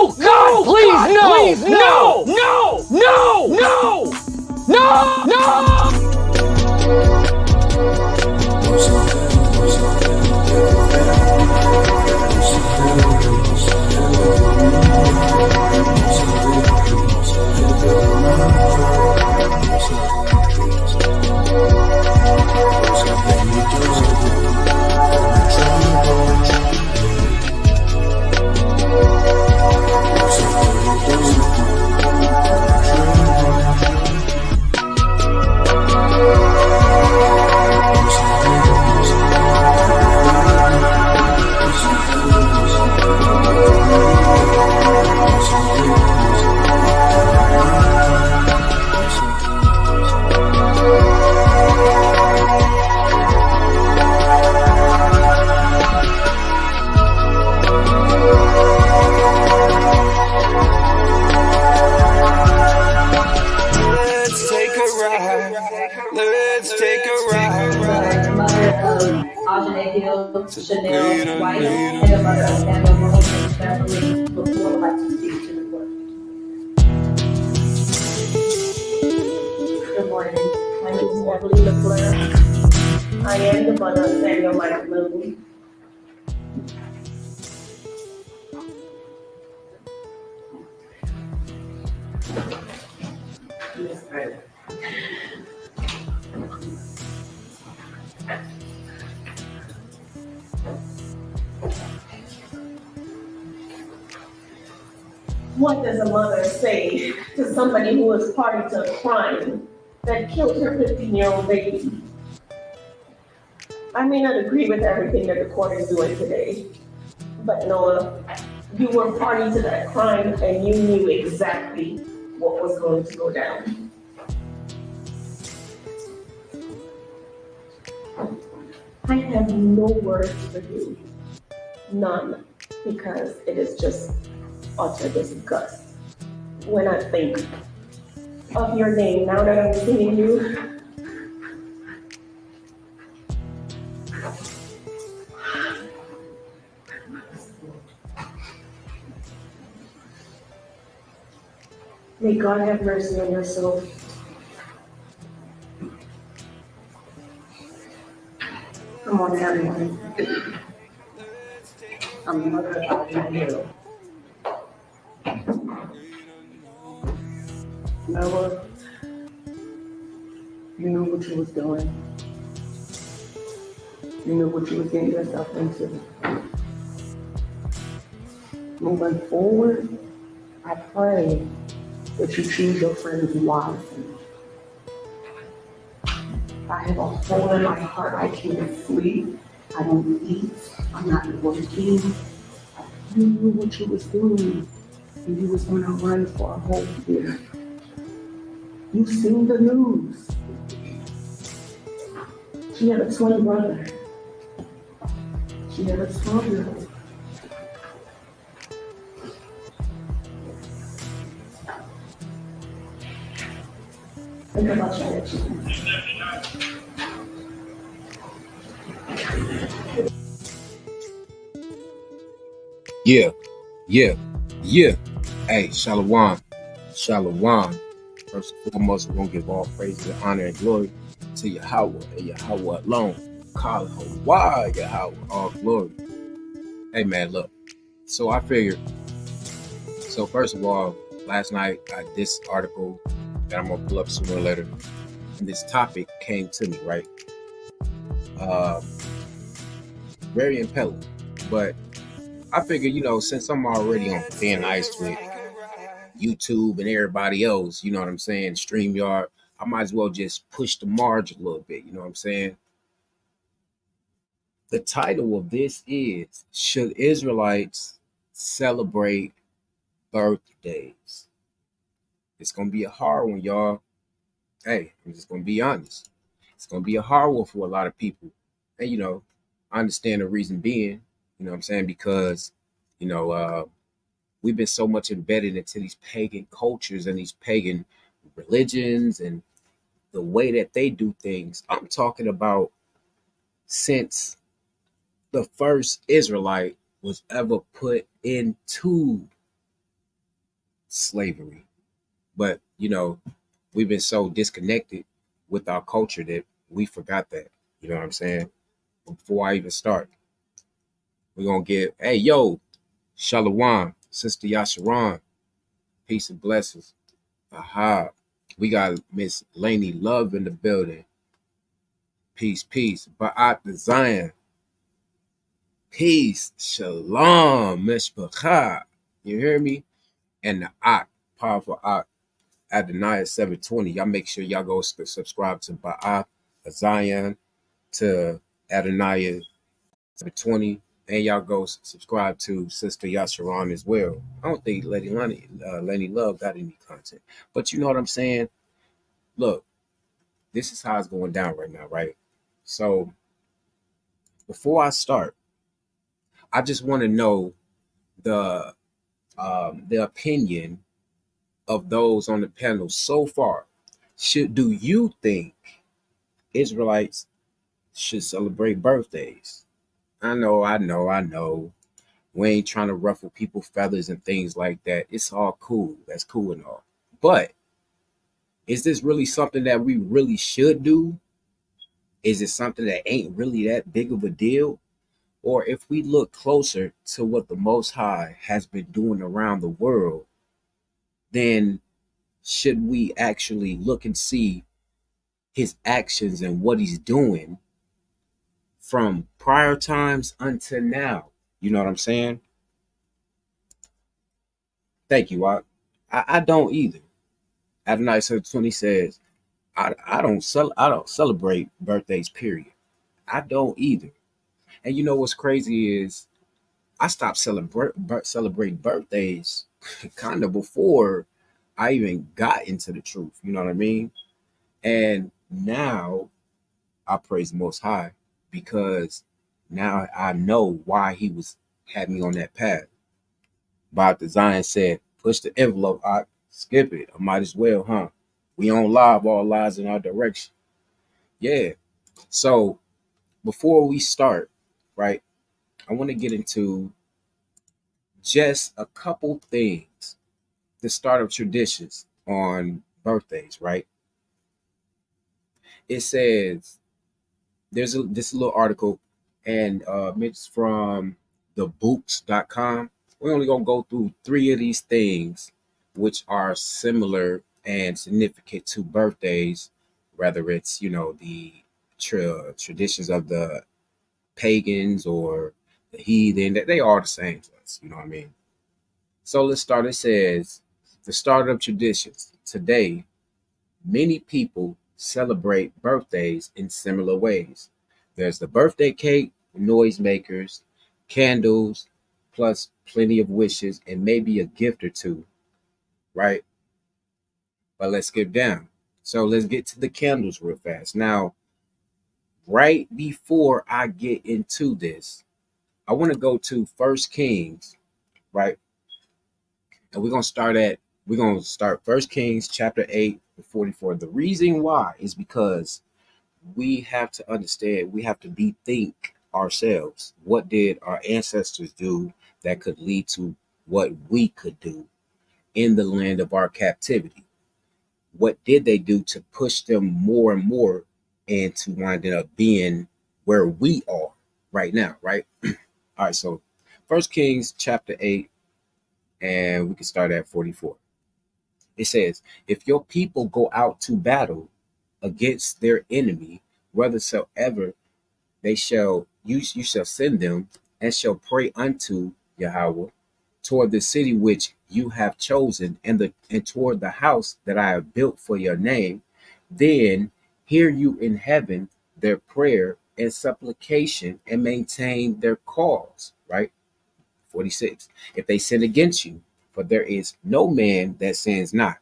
No! God, please, no! Let's take a ride. The mother of Ajane Hill, Chanel White, and the mother of Samuel Wilson Beverly before would like to speak to the court. Good morning. My name is Beverly LeFleur. I am the mother of Samuel Michael Beverly. What does a mother say to somebody who is party to a crime that killed her 15-year-old baby? I may not agree with everything that the court is doing today, but Noah, you were party to that crime and you knew exactly what was going to go down. I have no words for you, none, because it is just utter disgust when I think of your name now that I'm seeing you. May God have mercy on your soul. Good morning, everyone. I'm the mother of Ajane Hill. Noah, you knew what you was doing. You knew what you was getting yourself into. Moving forward, I pray that you choose your friends wisely. I have a hole in my heart. I can't sleep. I don't eat. I'm not working. You knew what you was doing, and you was gonna run for a whole year. You've seen the news. She had a twin brother. She had a 12-year-old. Think about your children. Yeah. Hey, Shalom. First and foremost, we're going to give all praise and honor and glory to Yahweh and Yahweh alone. Call Hawaii Yahweh, all glory. Hey, man, look. So I figured, first of all, last night, this article that I'm going to pull up sooner or later, and this topic came to me, right? Very impelling. But I figured, since I'm already on thin ice with YouTube and everybody else, you know what I'm saying, StreamYard, I might as well just push the margin a little bit, you know what I'm saying? The title of this is, Should Israelites Celebrate Birthdays? It's going to be a hard one, y'all. Hey, I'm just going to be honest. It's going to be a hard one for a lot of people. And, I understand the reason being, you know what I'm saying, because, we've been so much embedded into these pagan cultures and these pagan religions and the way that they do things. I'm talking about since the first Israelite was ever put into slavery. But we've been so disconnected with our culture that we forgot that. You know what I'm saying? Before I even start, we're gonna give, hey yo, Shalom, Sister Yasharon, peace and blessings. Aha. We got Miss Lainey Love in the building. Peace, peace. Ba'at the Zion. Peace. Shalom, Mishpachah. You hear me? And the Ak, powerful Ak, Adonai 720. Y'all make sure y'all go subscribe to Ba'at Zion, to Adonai 720. And y'all go subscribe to Sister Yasharon as well. I don't think Lady Lenny Love got any content. But you know what I'm saying? Look, this is how it's going down right now, right? So before I start, I just want to know the the opinion of those on the panel so far. Do you think Israelites should celebrate birthdays? I know. We ain't trying to ruffle people's feathers and things like that. It's all cool. That's cool and all. But is this really something that we really should do? Is it something that ain't really that big of a deal? Or if we look closer to what the Most High has been doing around the world, then should we actually look and see his actions and what he's doing from prior times until now? You know what I'm saying? Thank you. I don't either. Adonai 20 says, I don't celebrate birthdays, period. I don't either. And you know what's crazy is I stopped celebrating birthdays kind of before I even got into the truth. You know what I mean? And now I praise the Most High because now I know why He was had me on that path. Bob the Zion said, "Push the envelope, I skip it. I might as well, huh? We on live, all lies in our direction." Yeah. So before we start, right, I want to get into just a couple things, the start of traditions on birthdays, right? It says there's this little article, and it's from thebooks.com. We're only gonna go through three of these things which are similar and significant to birthdays, whether it's the traditions of the pagans or the heathen, that they are the same to us. You know what I mean? So let's start. It says the start of traditions. Today, many people celebrate birthdays in similar ways. There's the birthday cake, noisemakers, candles, plus plenty of wishes, and maybe a gift or two, right? But let's skip down. So let's get to the candles real fast. Now, right before I get into this, I want to go to First Kings, right? And we're gonna start First Kings chapter 8 to 44. The reason why is because we have to understand, we have to bethink ourselves. What did our ancestors do that could lead to what we could do in the land of our captivity? What did they do to push them more and more into winding up being where we are right now, right? All right, so First Kings chapter 8, and we can start at 44. It says, if your people go out to battle against their enemy, whithersoever you shall send them, and shall pray unto Yahweh toward the city which you have chosen, and toward the house that I have built for your name, then hear you in heaven their prayer and supplication, and maintain their cause. Right? 46. If they sin against you, for there is no man that sins not,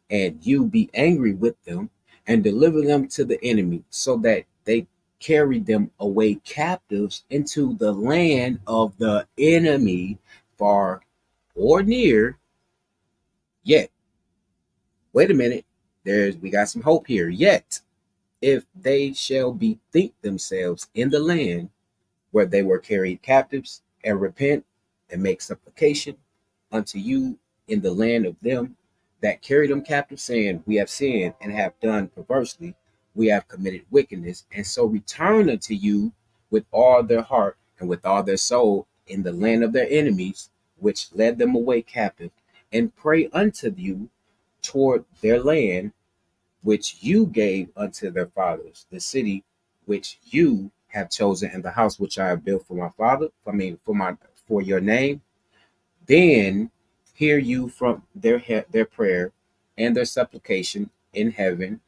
and you be angry with them, and deliver them to the enemy, so that they carry them away captives into the land of the enemy, far or near. Yet, wait a minute, we got some hope here. Yet, if they shall bethink themselves in the land where they were carried captives, and repent and make supplication unto you in the land of them that carried them captive, saying, We have sinned and have done perversely. We have committed wickedness, and so return unto you with all their heart and with all their soul in the land of their enemies, which led them away captive, and pray unto you toward their land, which you gave unto their fathers, the city which you have chosen, and the house which I have built for my father, for your name. Then hear you from their prayer and their supplication in heaven,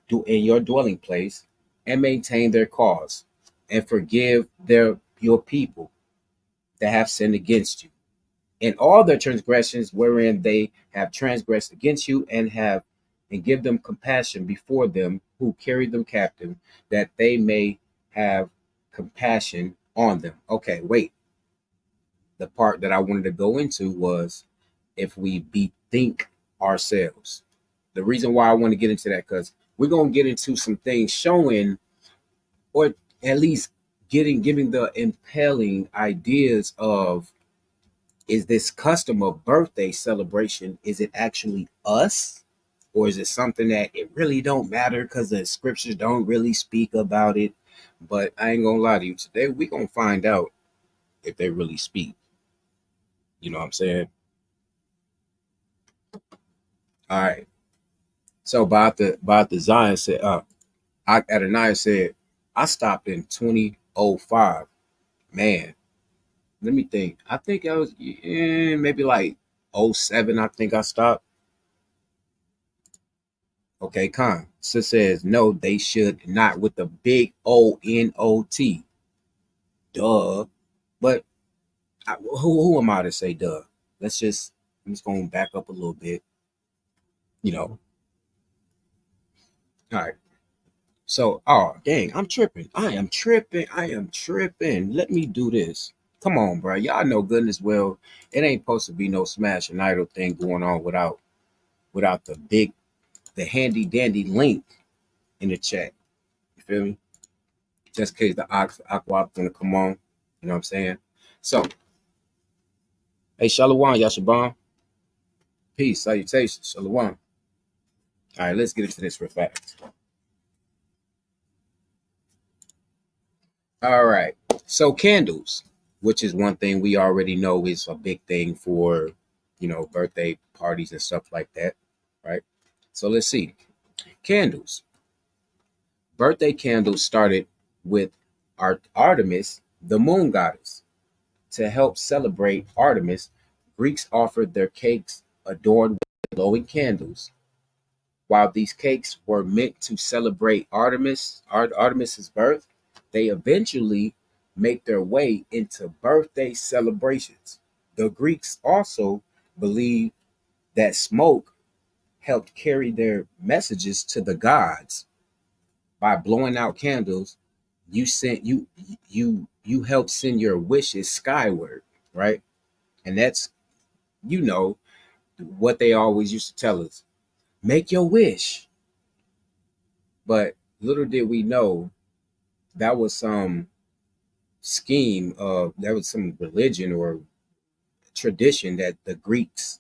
do in your dwelling place, and maintain their cause, and forgive your people that have sinned against you, in all their transgressions wherein they have transgressed against you, and give them compassion before them who carried them captive, that they may have compassion on them. Okay, wait. The part that I wanted to go into was if we bethink ourselves. The reason why I want to get into that, because we're gonna get into some things showing, or at least giving the impelling ideas of, is this custom of birthday celebration, is it actually us, or is it something that it really don't matter because the scriptures don't really speak about it? But I ain't gonna lie to you, today we're gonna find out if they really speak. You know what I'm saying? All right. So about the Zion said, Adonai said, I stopped in 2005. Man, let me think. I think I was maybe like '07. I think I stopped. Okay, Khan. So says no, they should not, with the big ONOT. Duh. But who am I to say duh? I'm just going to back up a little bit. You know. All right. So, oh dang, I'm tripping. I am tripping. I am tripping. Let me do this. Come on, bro. Y'all know goodness well it ain't supposed to be no smash and idol thing going on without the handy dandy link in the chat. You feel me? Just in case the aqua gonna come on. You know what I'm saying? So, hey, Shalom, Yashabam. Peace, salutations, Shalom. All right, let's get into this real fast. All right. So candles, which is one thing we already know is a big thing for, birthday parties and stuff like that, right? So let's see. Candles. Birthday candles started with Artemis, the moon goddess. To help celebrate Artemis, Greeks offered their cakes adorned with glowing candles. While these cakes were meant to celebrate Artemis's birth, they eventually make their way into birthday celebrations. The Greeks also believed that smoke helped carry their messages to the gods. By blowing out candles, you help send your wishes skyward, right? And that's, you know what they always used to tell us: make your wish. But little did we know that was some scheme of, that was some religion or tradition that the Greeks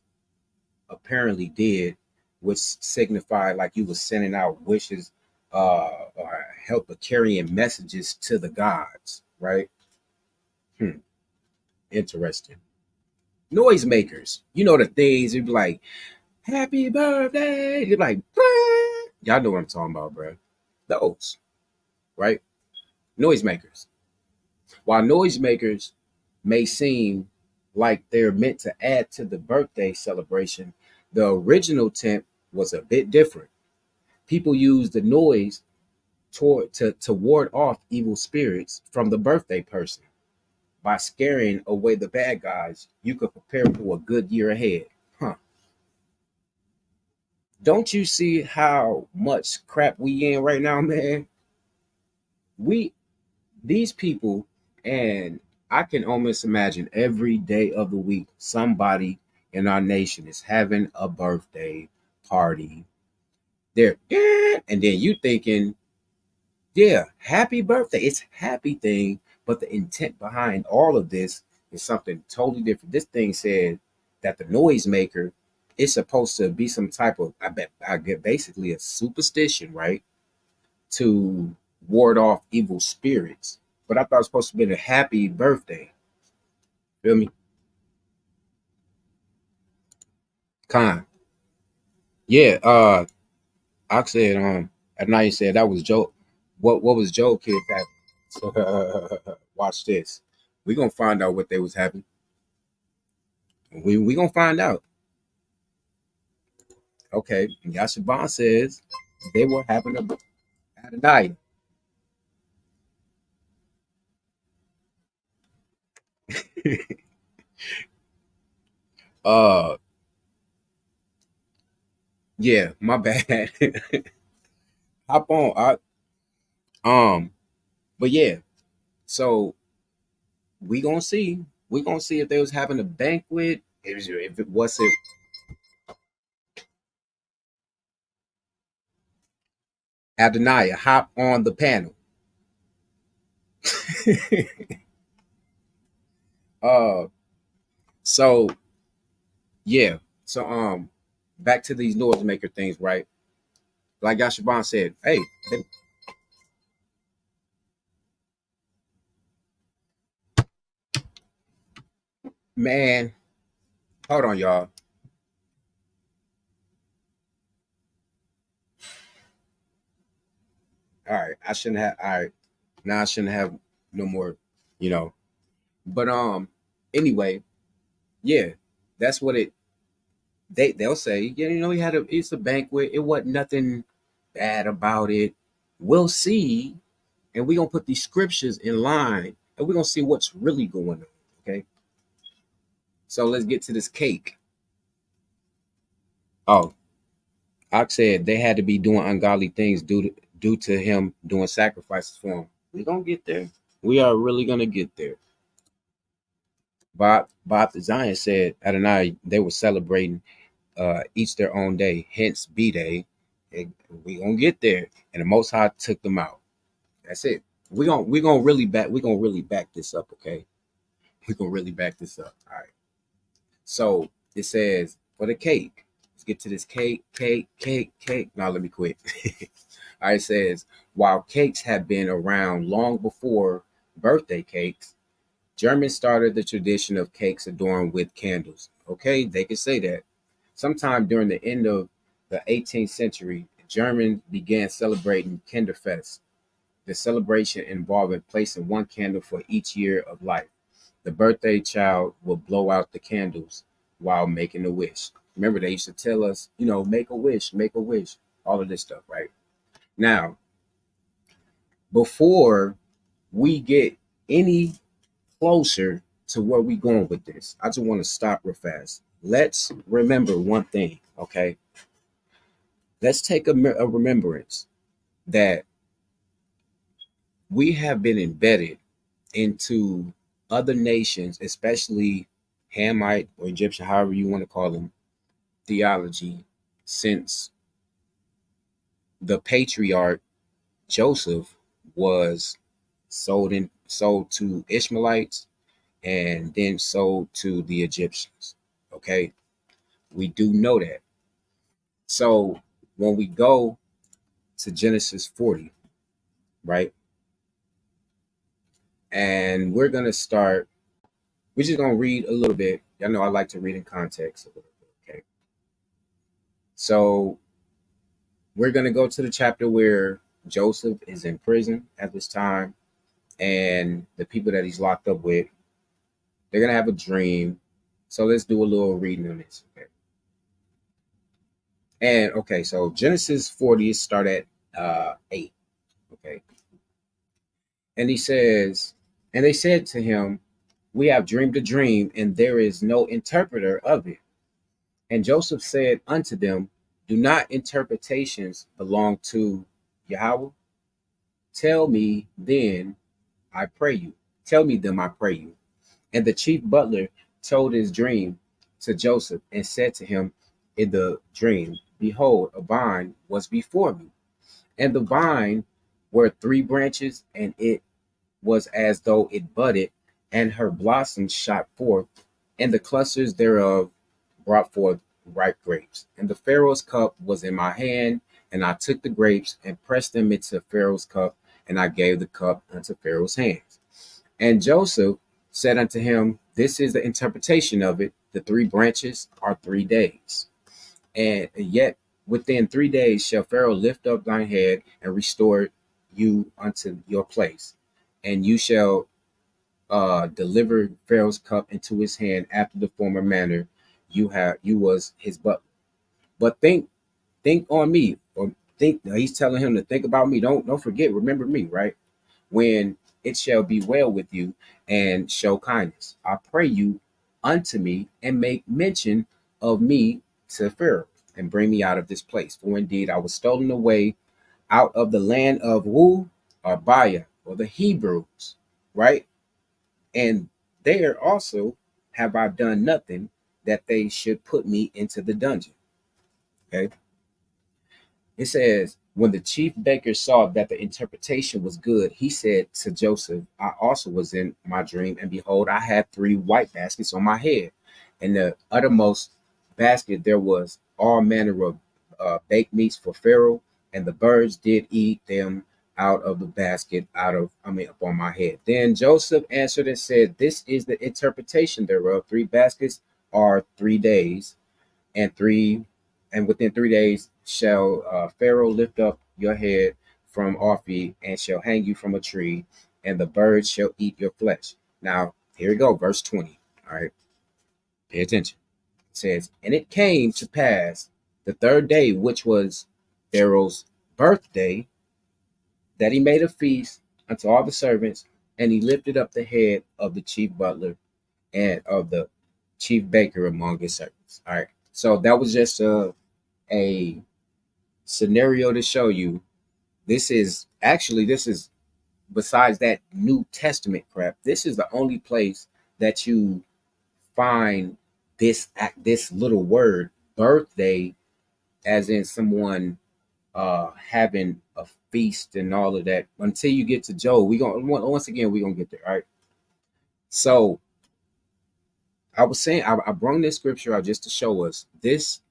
apparently did, which signified like you were sending out wishes, or help of carrying messages to the gods, right? Interesting. Noisemakers, the things you'd be like, happy birthday. You're like, y'all know what I'm talking about, bro. Those, right? Noisemakers. While noisemakers may seem like they're meant to add to the birthday celebration, the original intent was a bit different. People used the noise to ward off evil spirits from the birthday person. By scaring away the bad guys, you could prepare for a good year ahead. Huh. Don't you see how much crap we in right now, man? We these people, and I can almost imagine every day of the week somebody in our nation is having a birthday party. They're and then you thinking, yeah, happy birthday. It's a happy thing, but the intent behind all of this is something totally different. This thing said, that the noisemaker is supposed to be some type of, I get basically a superstition, right? To ward off evil spirits. But I thought it was supposed to be a happy birthday. Feel me? Con. Yeah, I said at night said that was Joe. What was Joe kids having? So, watch this. We gonna find out what they was having. We gonna find out. Okay. Yashaban says they were having a Adonai. uh yeah, my bad. Hop on. But yeah, so we gonna see. We gonna see if they was having a banquet. If it wasn't Adonai, hop on the panel. uh so yeah. So back to these noisemaker things, right? Like Yashaban said, hey, man, hold on, y'all. All right, I shouldn't have. All right, now I shouldn't have no more, you know. But anyway, yeah, that's what it. They'll say, yeah, he had it's a banquet. It wasn't nothing bad about it. We'll see, and we're gonna put these scriptures in line, and we're gonna see what's really going on. Okay, so let's get to this cake. Oh, I said they had to be doing ungodly things due to him doing sacrifices for him. We gonna get there. We are really gonna get there. Bob the Zion said Adonai they were celebrating each their own day, hence B Day. We gonna get there, and the Most High took them out. That's it. We gonna really back this up. Okay, we gonna really back this up. All right. So it says for the cake. Let's get to this cake. Now let me quit. All right, it says while cakes have been around long before birthday cakes, Germans started the tradition of cakes adorned with candles. Okay, they can say that. Sometime during the end of the 18th century, Germans began celebrating Kinderfest, the celebration involving placing one candle for each year of life. The birthday child will blow out the candles while making a wish. Remember, they used to tell us, make a wish, all of this stuff, right? Now, before we get any closer to where we going with this, I just want to stop real fast. Let's remember one thing, okay? Let's take a remembrance that we have been embedded into other nations, especially Hamite or Egyptian, however you want to call them, theology, since the patriarch Joseph was sold to Ishmaelites and then sold to the Egyptians. Okay, we do know that. So when we go to Genesis 40, right, and we're gonna start, we're just gonna read a little bit. Y'all know I like to read in context a little bit. Okay, so we're gonna go to the chapter where Joseph is in prison at this time, and the people that he's locked up with, they're gonna have a dream. So let's do a little reading on this. Okay. And okay, so Genesis 40 start at 8. Okay. And he says, and they said to him, we have dreamed a dream, and there is no interpreter of it. And Joseph said unto them, do not interpretations belong to Yahweh? Tell me then, I pray you. Tell me them, I pray you. And the chief butler told his dream to Joseph and said to him in the dream, behold, a vine was before me. And the vine were 3 branches, and it was as though it budded, and her blossoms shot forth, and the clusters thereof brought forth ripe grapes. And the Pharaoh's cup was in my hand, and I took the grapes and pressed them into Pharaoh's cup, and I gave the cup unto Pharaoh's hands. And Joseph said unto him, this is the interpretation of it. The 3 branches are 3 days. And yet within 3 days shall Pharaoh lift up thine head and restore you unto your place. And you shall deliver Pharaoh's cup into his hand after the former manner you was his butler. But think on me, or think he's telling him to think about me. Don't forget, remember me, right? When it shall be well with you and show kindness. I pray you unto me and make mention of me to Pharaoh and bring me out of this place. For indeed I was stolen away out of the land of Wu or Baya or the Hebrews, right? And there also have I done nothing that they should put me into the dungeon. Okay. It says, when the chief baker saw that the interpretation was good, he said to Joseph, I also was in my dream, and behold, I had 3 white baskets on my head. In the uttermost basket there was all manner of baked meats for Pharaoh, and the birds did eat them out of the basket, upon my head. Then Joseph answered and said, this is the interpretation thereof. 3 baskets are 3 days, and within 3 days shall Pharaoh lift up your head from off ye, and shall hang you from a tree, and the birds shall eat your flesh. Now, here we go, verse 20. All right, pay attention. It says, and it came to pass the 3rd day, which was Pharaoh's birthday, that he made a feast unto all the servants, and he lifted up the head of the chief butler and of the chief baker among his servants. All right. So that was just a scenario to show you this is besides that New Testament crap, this is the only place that you find this little word birthday, as in someone having a feast and all of that. Until you get to Job, once again we're gonna get there. All right. So I was saying I brought this scripture out just to show us this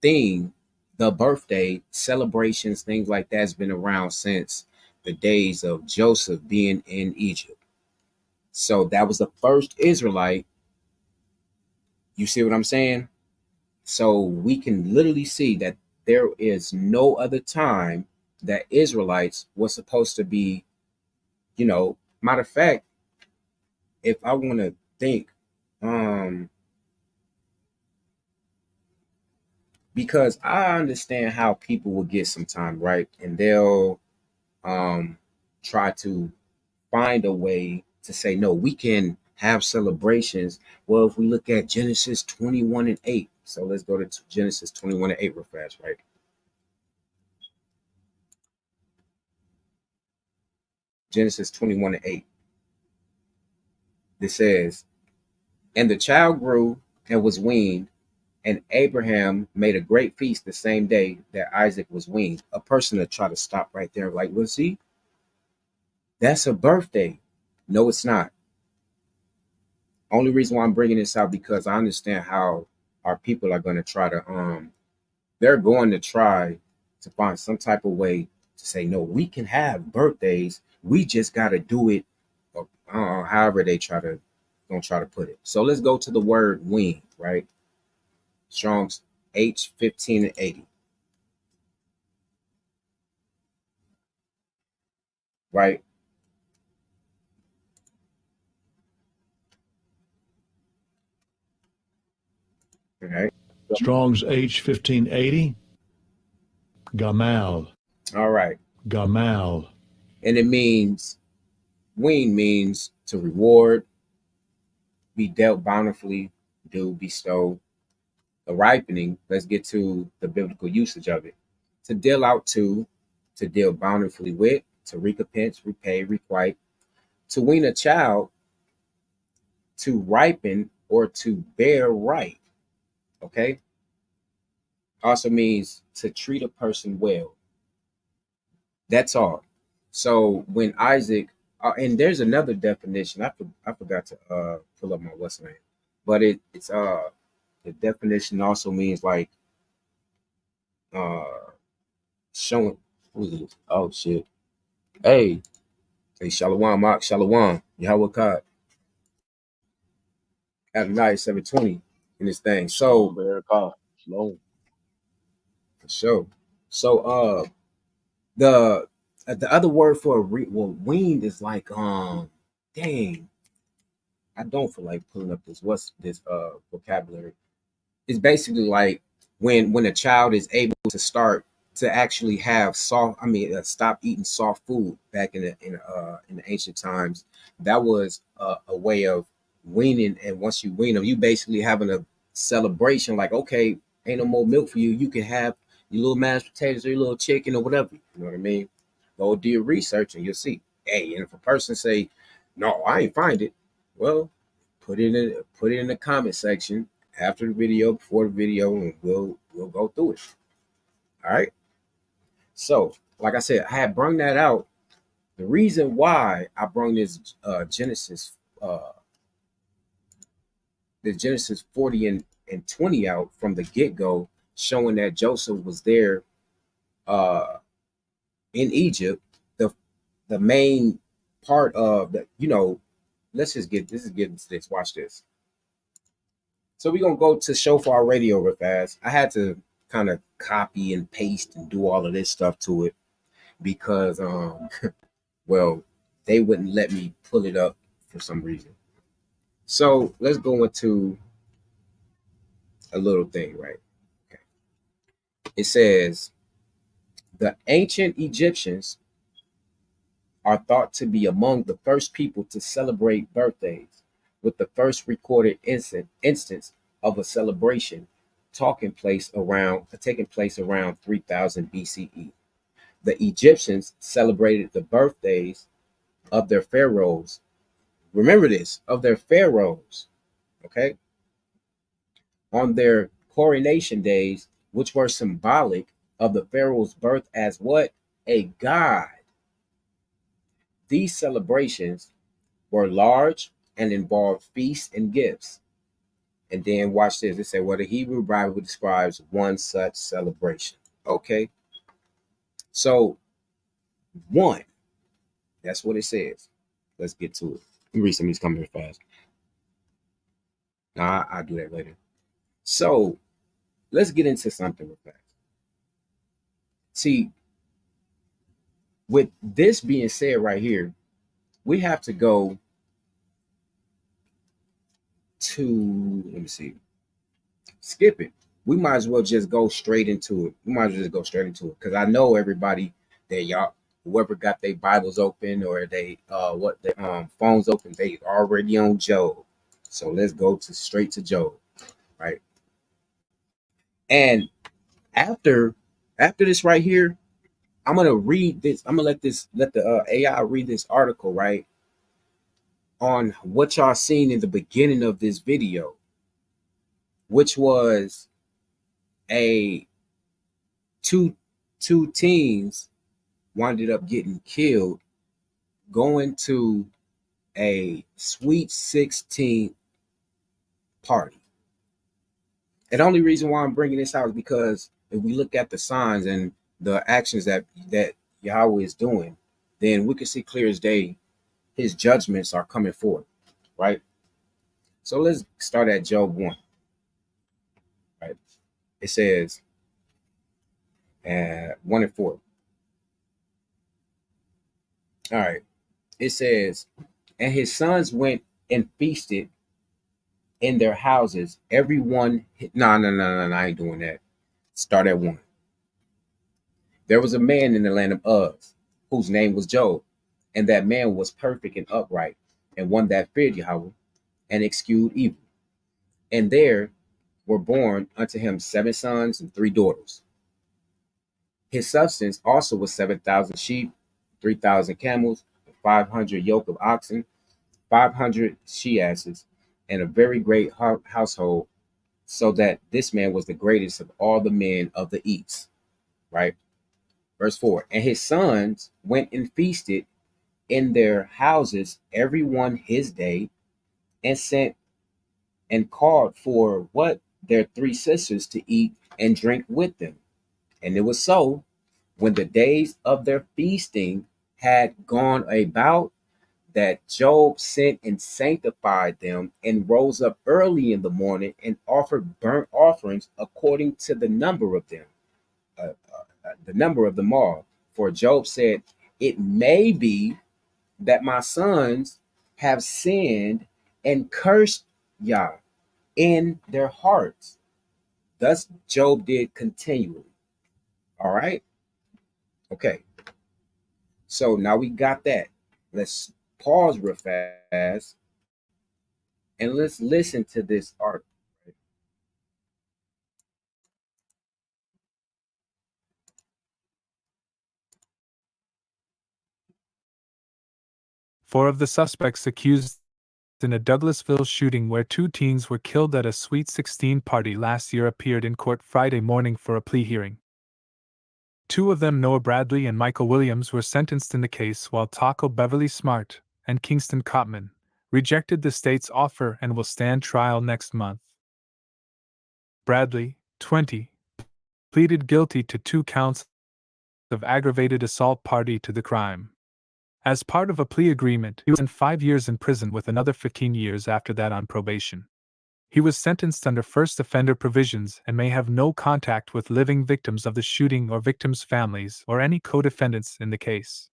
thing, the birthday celebrations, things like that has been around since the days of Joseph being in Egypt. So that was the first Israelite. You see what I'm saying? So we can literally see that there is no other time that Israelites was supposed to be, matter of fact, if I want to think, because I understand how people will get some time, right? And they'll try to find a way to say, no, we can have celebrations. Well, if we look at Genesis 21 and 8, so let's go to Genesis 21 and 8 real fast, right? Genesis 21 and 8. This says, and the child grew and was weaned, and Abraham made a great feast the same day that Isaac was weaned. A person to try to stop right there, like, well, see, that's a birthday. No, it's not. Only reason why I'm bringing this out because I understand how our people are going to try to they're going to try to find some type of way to say, no, we can have birthdays. We just got to do it, or however they gonna try to put it. So let's go to the word wean, right? Strong's H15 and 80. Right? All right. Strong's H1580. Gamal. All right. Gamal. And it means, wean means to reward, be dealt bountifully, do, bestow. The ripening, let's get to the biblical usage of it. To deal out to deal bountifully with, to recompense, repay, requite. To wean a child, to ripen or to bear right. Okay. Also means to treat a person well. That's all. So when Isaac, and there's another definition. I forgot to pull up my what's name, but it's The definition also means like uh showing. Who's this? Oh shit. Hey, hey, Shalom, Mark, Shalom, Yahweh Kai, Adonai 720 in this thing. Shalom, So Barakah. Shalom. for sure. So the the other word for weaned is like dang, I don't feel like pulling up this what's this vocabulary. It's basically like when a child is able to start to actually have soft. I mean, stop eating soft food back in the ancient times. That was a way of weaning, and once you wean them, you basically having a celebration. Like, okay, ain't no more milk for you. You can have your little mashed potatoes or your little chicken or whatever. You know what I mean? Go do your research and you'll see. Hey, and if a person say, "No, I ain't find it," well, put it in the comment section after the video, before the video, and we'll go through it. All right. So, like I said, I had brung that out. The reason why I brung this uh the Genesis 40 and 20 out from the get-go, showing that Joseph was there uh in Egypt, the the main part of the, let's just get into this. Watch this. So we're gonna go to Shofar Radio real fast. I had to kind of copy and paste and do all of this stuff to it because well, they wouldn't let me pull it up for some reason. So let's go into a little thing, right? Okay. It says the ancient Egyptians are thought to be among the first people to celebrate birthdays, with the first recorded instance of a celebration taking place around 3000 BCE. The Egyptians celebrated the birthdays of their pharaohs. Remember this, of their pharaohs, okay, on their coronation days, which were symbolic of the pharaoh's birth as what? A god. These celebrations were large and involved feasts and gifts. And then watch this. It said, well, the Hebrew Bible describes one such celebration. Okay. So, one, that's what it says. Let's get to it. Let me read some of these comments fast. Nah, I'll do that later. So, let's get into something real fast. See, with this being said right here, we have to go to, let me see, skip it. We might as well just go straight into it. We might as well just go straight into it because I know everybody that y'all, whoever got their Bibles open or they what their phones open, they already on Job. So let's go to straight to Job, right? And after this right here, I'm gonna read this. I'm gonna let the AI read this article, right, on what y'all seen in the beginning of this video, which was a two teens winded up getting killed going to a Sweet 16 party. And the only reason why I'm bringing this out is because if we look at the signs and the actions that Yahweh is doing, then we can see clear as day his judgments are coming forth, right? So let's start at Job 1, right? It says 1 and 4. All right. It says, and his sons went and feasted in their houses. Everyone, no, I ain't doing that. Start at 1. There was a man in the land of Uz, whose name was Job, and that man was perfect and upright, and one that feared Yahweh and eschewed evil. And there were born unto him 7 sons and 3 daughters. His substance also was 7,000 sheep, 3,000 camels, 500 yoke of oxen, 500 she asses, and a very great household, so that this man was the greatest of all the men of the East. Right? Verse 4. And his sons went and feasted in their houses, every one his day, and sent and called for what? their three sisters to eat and drink with them. And it was so, when the days of their feasting had gone about, that Job sent and sanctified them, and rose up early in the morning and offered burnt offerings according to the number of them, the number of them all. For Job said, "It may be that my sons have sinned and cursed Yah in their hearts." Thus Job did continually. All right. Okay. So now we got that. Let's pause real fast and let's listen to this article. Four of the suspects accused in a Douglasville shooting where two teens were killed at a Sweet 16 party last year appeared in court Friday morning for a plea hearing. Two of them, Noah Bradley and Michael Williams, were sentenced in the case, while Taco Beverly Smart and Kingston Cotman rejected the state's offer and will stand trial next month. Bradley, 20, pleaded guilty to 2 counts of aggravated assault party to the crime. As part of a plea agreement, he was spent 5 years in prison with another 15 years after that on probation. He was sentenced under first offender provisions and may have no contact with living victims of the shooting or victims' families or any co-defendants in the case.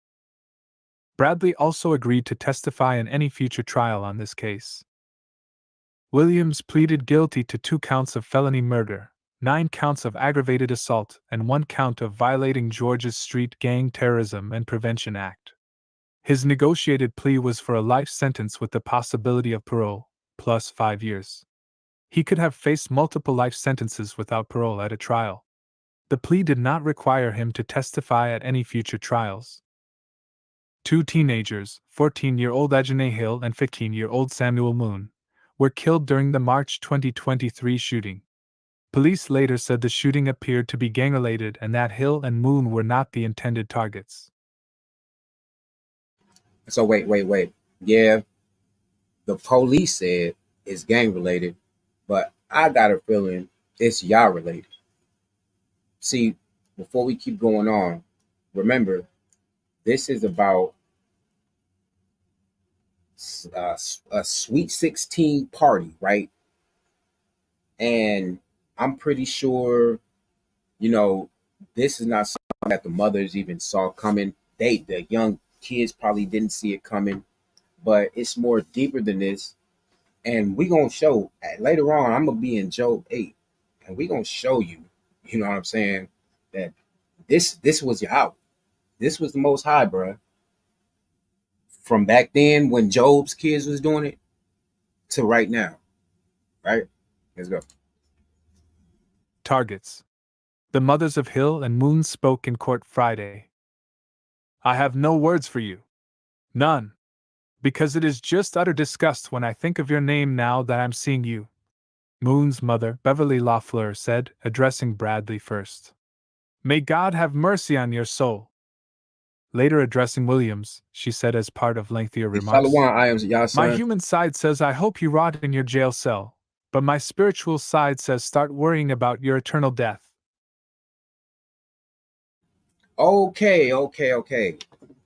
Bradley also agreed to testify in any future trial on this case. Williams pleaded guilty to 2 counts of felony murder, 9 counts of aggravated assault, and 1 count of violating Georgia's Street Gang Terrorism and Prevention Act. His negotiated plea was for a life sentence with the possibility of parole, plus 5 years. He could have faced multiple life sentences without parole at a trial. The plea did not require him to testify at any future trials. 2 teenagers, 14-year-old Ajane Hill and 15-year-old Samuel Moon, were killed during the March 2023 shooting. Police later said the shooting appeared to be gang-related and that Hill and Moon were not the intended targets. So wait. Yeah, the police said it's gang related, but I got a feeling it's Yah related. See, before we keep going on, remember, this is about a Sweet 16 party, right? And I'm pretty sure, you know, this is not something that the mothers even saw coming. The young kids probably didn't see it coming, but it's more deeper than this. And we gonna show later on. I'm gonna be in Job 8, and we gonna show you. You know what I'm saying? That this was your out. This was the Most High, bruh. From back then when Job's kids was doing it to right now, right? Let's go. Targets. The mothers of Hill and Moon spoke in court Friday. "I have no words for you. None. Because it is just utter disgust when I think of your name now that I'm seeing you," Moon's mother, Beverly LaFleur, said, addressing Bradley first. "May God have mercy on your soul." Later addressing Williams, she said as part of lengthier remarks, Shalom, I am y'all "My son. human side says I hope you rot in your jail cell, but my spiritual side says start worrying about your eternal death." Okay.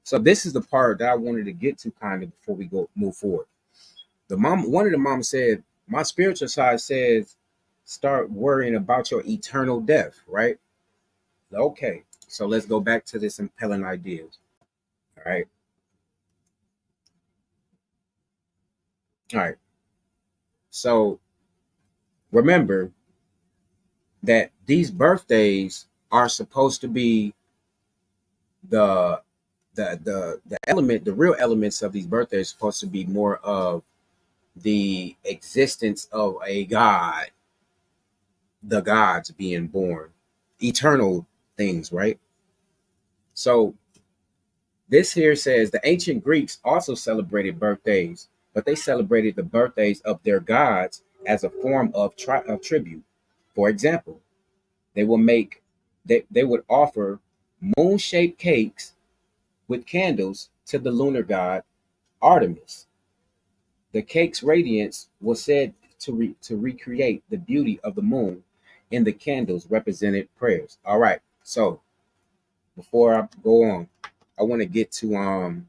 So this is the part that I wanted to get to kind of before we move forward. One of the moms said, "My spiritual side says start worrying about your eternal death," right? Okay. So let's go back to this impelling ideas. All right. All right. So remember that these birthdays are supposed to be the the element, the real elements of these birthdays are supposed to be more of the existence of a God, the gods being born, eternal things, right? So this here says the ancient Greeks also celebrated birthdays, but they celebrated the birthdays of their gods as a form of tribute. For example, they will make they would offer moon-shaped cakes with candles to the lunar god Artemis. The cake's radiance was said to recreate the beauty of the moon, and the candles represented prayers. All right. So before I go on, I want to get to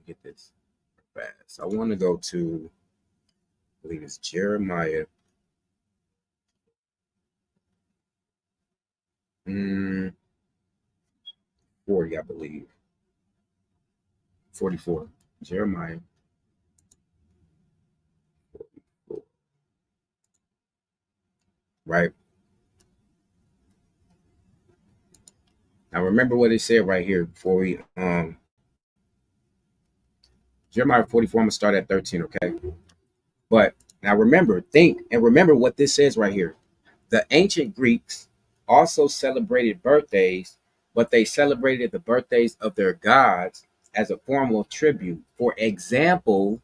get this fast. I want to go to, I believe it's Jeremiah mm, 40, I believe. 44. Jeremiah 44. Right. Now remember what it said right here before we Jeremiah 44, I'm gonna start at 13, okay? But now remember, think and remember what this says right here. The ancient Greeks also celebrated birthdays, but they celebrated the birthdays of their gods as a form of tribute. For example,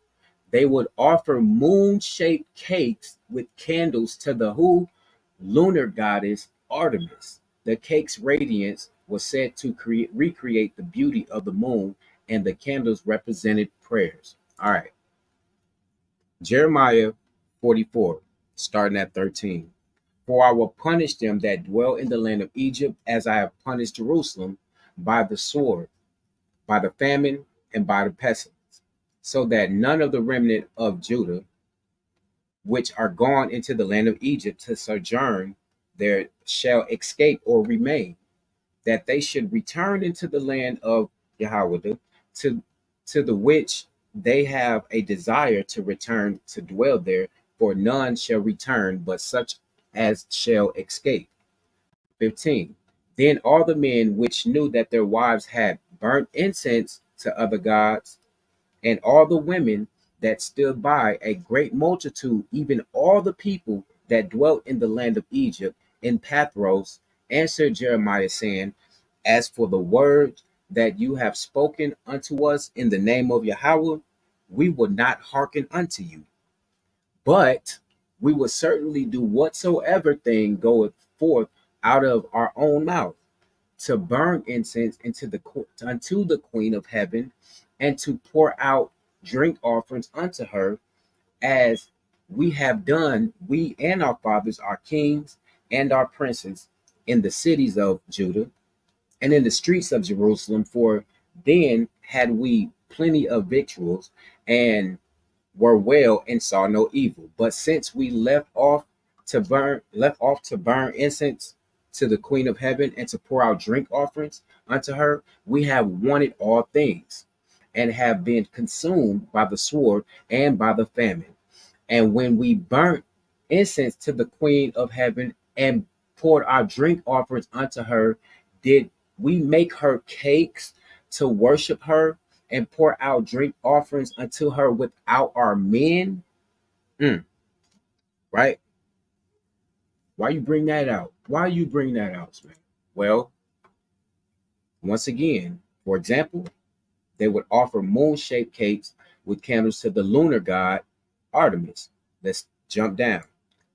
they would offer moon-shaped cakes with candles to the who? Lunar goddess Artemis. The cake's radiance was said to recreate the beauty of the moon, and the candles represented prayers. All right. Jeremiah 44, starting at 13. For I will punish them that dwell in the land of Egypt, as I have punished Jerusalem by the sword, by the famine, and by the pestilence, so that none of the remnant of Judah, which are gone into the land of Egypt to sojourn there, shall escape or remain, that they should return into the land of Yahweh, to, to the which they have a desire to return to dwell there, for none shall return but such as shall escape. 15. Then all the men which knew that their wives had burnt incense to other gods, and all the women that stood by, a great multitude, even all the people that dwelt in the land of Egypt, in Pathros, answered Jeremiah, saying, As for the word that you have spoken unto us in the name of Yahweh, we will not hearken unto you, but we will certainly do whatsoever thing goeth forth out of our own mouth, to burn incense unto the Queen of Heaven, and to pour out drink offerings unto her, as we have done, we and our fathers, our kings and our princes, in the cities of Judah and in the streets of Jerusalem. For then had we plenty of victuals, and were well, and saw no evil. But since we left off to burn incense to the Queen of Heaven, and to pour out drink offerings unto her, we have wanted all things, and have been consumed by the sword and by the famine. And when we burnt incense to the Queen of Heaven, and poured our drink offerings unto her, did we make her cakes to worship her, and pour out drink offerings unto her without our men? Mm, right? Why you bring that out? Why you bring that out, man? Well, once again, for example, they would offer moon-shaped cakes with candles to the lunar god Artemis. Let's jump down.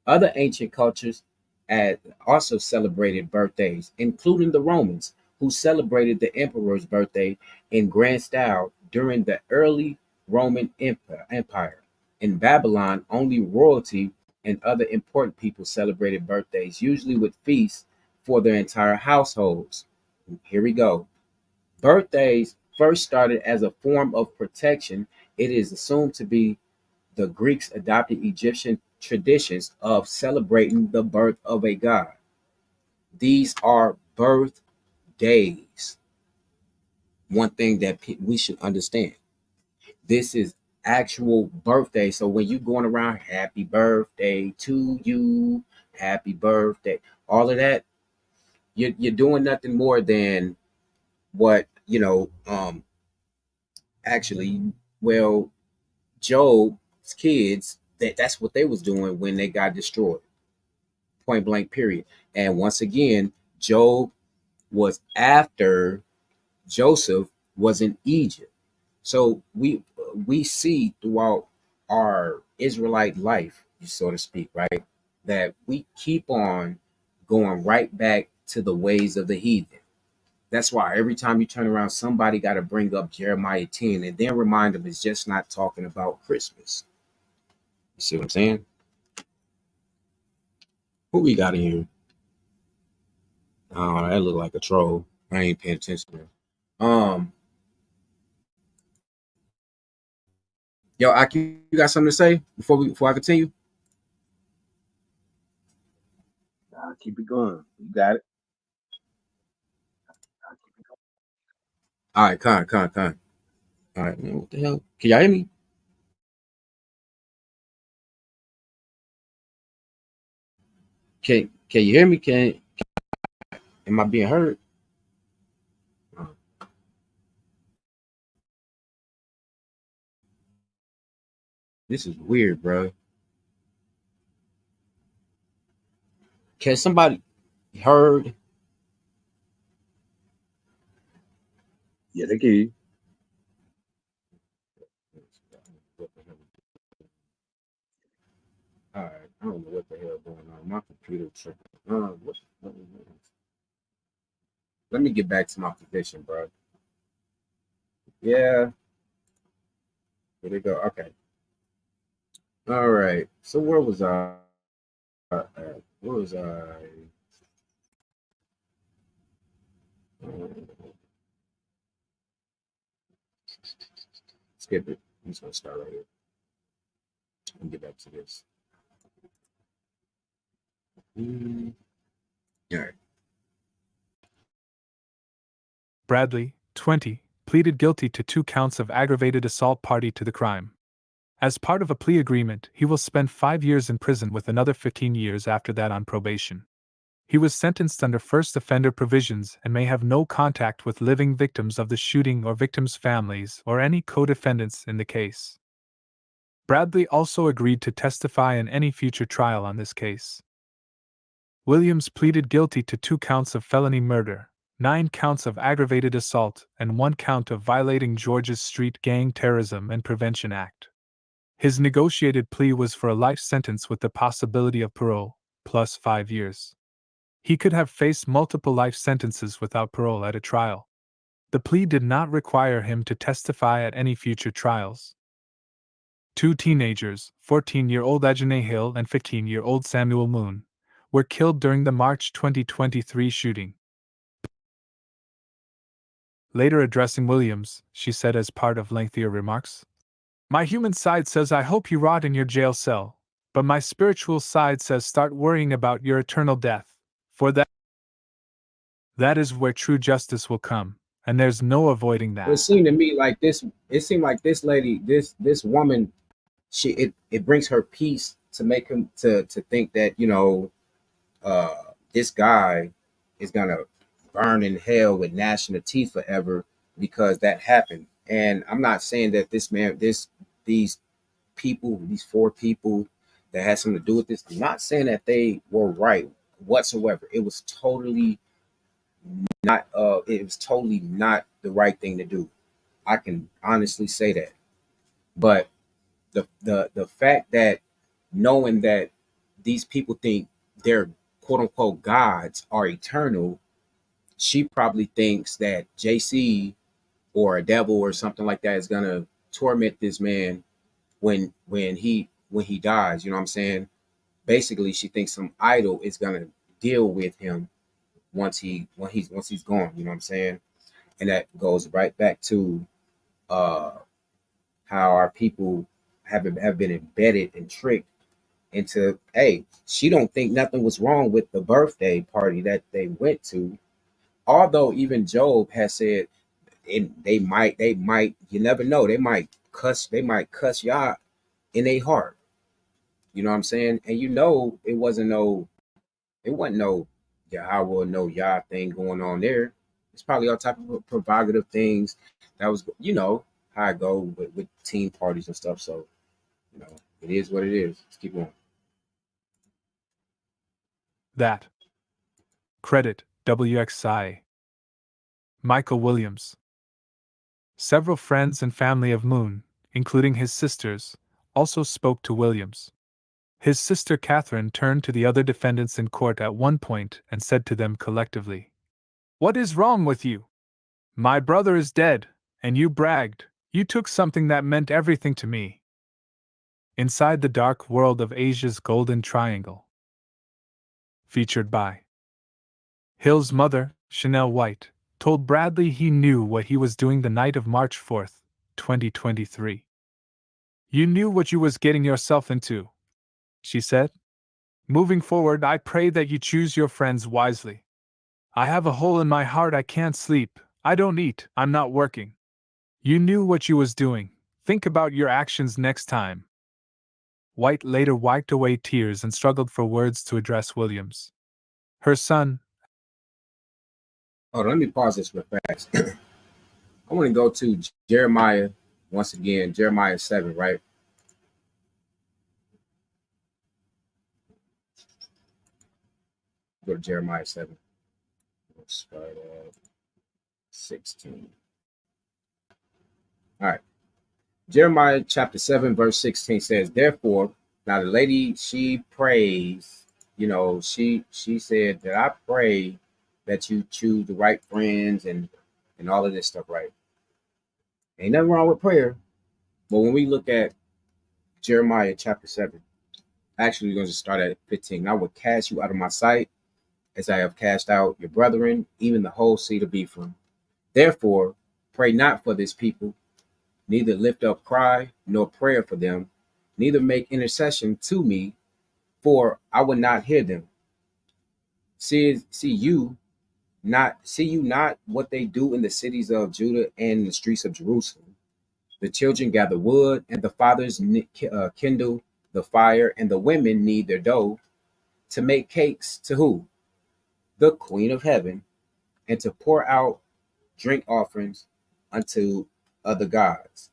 Other ancient cultures had also celebrated birthdays, including the Romans, who celebrated the emperor's birthday in grand style during the early Roman Empire. In Babylon, only royalty and other important people celebrated birthdays, usually with feasts for their entire households. Here we go. Birthdays first started as a form of protection. It is assumed to be the Greeks adopted Egyptian traditions of celebrating the birth of a god. These are birthdays. One thing that we should understand. This is actual birthday. So when you going around, happy birthday to you, happy birthday, all of that, you're doing nothing more than what, actually, well, Job's kids, that's what they was doing when they got destroyed. Point blank, period. And once again, Job was after Joseph was in Egypt. So we see throughout our Israelite life, so to speak, right, that we keep on going right back to the ways of the heathen. That's why every time you turn around, somebody got to bring up Jeremiah 10 and then remind them it's just not talking about Christmas. You see what I'm saying? Who we got in here? Oh, that look like a troll. I ain't paying attention. Yo, Aki, you got something to say before I continue? Keep it going. You got it. All right, con. All right, man, what the hell? Can y'all hear me? Can you hear me? Am I being heard? This is weird, bro. Can somebody heard? Yeah, they can hear you. All right, I don't know what the hell going on. My computer tripping. Let me get back to my position, bro. Yeah, here they go. Okay. All right. So where was I? Where was I? Skip it. I'm just gonna start right here and get back to this. All right. Bradley, 20, pleaded guilty to 2 counts of aggravated assault party to the crime. As part of a plea agreement, he will spend 5 years in prison with another 15 years after that on probation. He was sentenced under first offender provisions and may have no contact with living victims of the shooting or victims' families or any co-defendants in the case. Bradley also agreed to testify in any future trial on this case. Williams pleaded guilty to 2 counts of felony murder, 9 counts of aggravated assault, and 1 count of violating Georgia's Street Gang Terrorism and Prevention Act. His negotiated plea was for a life sentence with the possibility of parole, plus 5 years. He could have faced multiple life sentences without parole at a trial. The plea did not require him to testify at any future trials. 2 teenagers, 14-year-old Ajane Hill and 15-year-old Samuel Moon, were killed during the March 2023 shooting. Later addressing Williams, she said as part of lengthier remarks, "My human side says I hope you rot in your jail cell, but my spiritual side says start worrying about your eternal death, for that is where true justice will come, and there's no avoiding It that." seemed to me like this. It seemed like this lady, this woman, it brings her peace to make him to think that uh this guy is gonna burn in hell with gnashing of teeth forever because that happened. And I'm not saying that these people, these 4 people that had something to do with this, I'm not saying that they were right whatsoever. It was totally not the right thing to do. I can honestly say that. But the fact that knowing that these people think their quote unquote gods are eternal, she probably thinks that JC or a devil or something like that is gonna torment this man when he dies. You know what I'm saying? Basically, she thinks some idol is gonna deal with him once he's gone. You know what I'm saying? And that goes right back to uh, how our people have been embedded and tricked into. Hey, she don't think nothing was wrong with the birthday party that they went to. Although even Job has said, and they might, you never know, they might cuss y'all in their heart. You know what I'm saying? And it wasn't no Yahweh or no Yah thing going on there. It's probably all type of provocative things that was, how I go with team parties and stuff. So, it is what it is. Let's keep going. That. Credit, WXI. Michael Williams. Several friends and family of Moon, including his sisters, also spoke to Williams. His sister Catherine turned to the other defendants in court at one point and said to them collectively, "What is wrong with you? My brother is dead, and you bragged. You took something that meant everything to me." Inside the Dark World of Asia's Golden Triangle. Featured by Hill's mother, Chanel White, told Bradley he knew what he was doing the night of March 4th, 2023. You knew what you was getting yourself into, she said. Moving forward, I pray that you choose your friends wisely. I have a hole in my heart, I can't sleep, I don't eat, I'm not working. You knew what you was doing. Think about your actions next time. White later wiped away tears and struggled for words to address Williams. Her son. Hold on, let me pause this real fast. I want to go to Jeremiah once again, Jeremiah 7, right? Go to Jeremiah 7. Let's start at 16. All right. Jeremiah chapter 7, verse 16 says, therefore, now the lady, she prays, she said that I pray that you choose the right friends and all of this stuff, right? Ain't nothing wrong with prayer. But when we look at Jeremiah chapter 7, actually we're going to start at 15. I will cast you out of my sight as I have cast out your brethren, even the whole seed of Ephraim. Therefore, pray not for this people, neither lift up cry nor prayer for them, neither make intercession to me, for I will not hear them. See you not what they do in the cities of Judah and in the streets of Jerusalem. The children gather wood, and the fathers kindle the fire, and the women knead their dough to make cakes to who? The Queen of Heaven, and to pour out drink offerings unto other gods,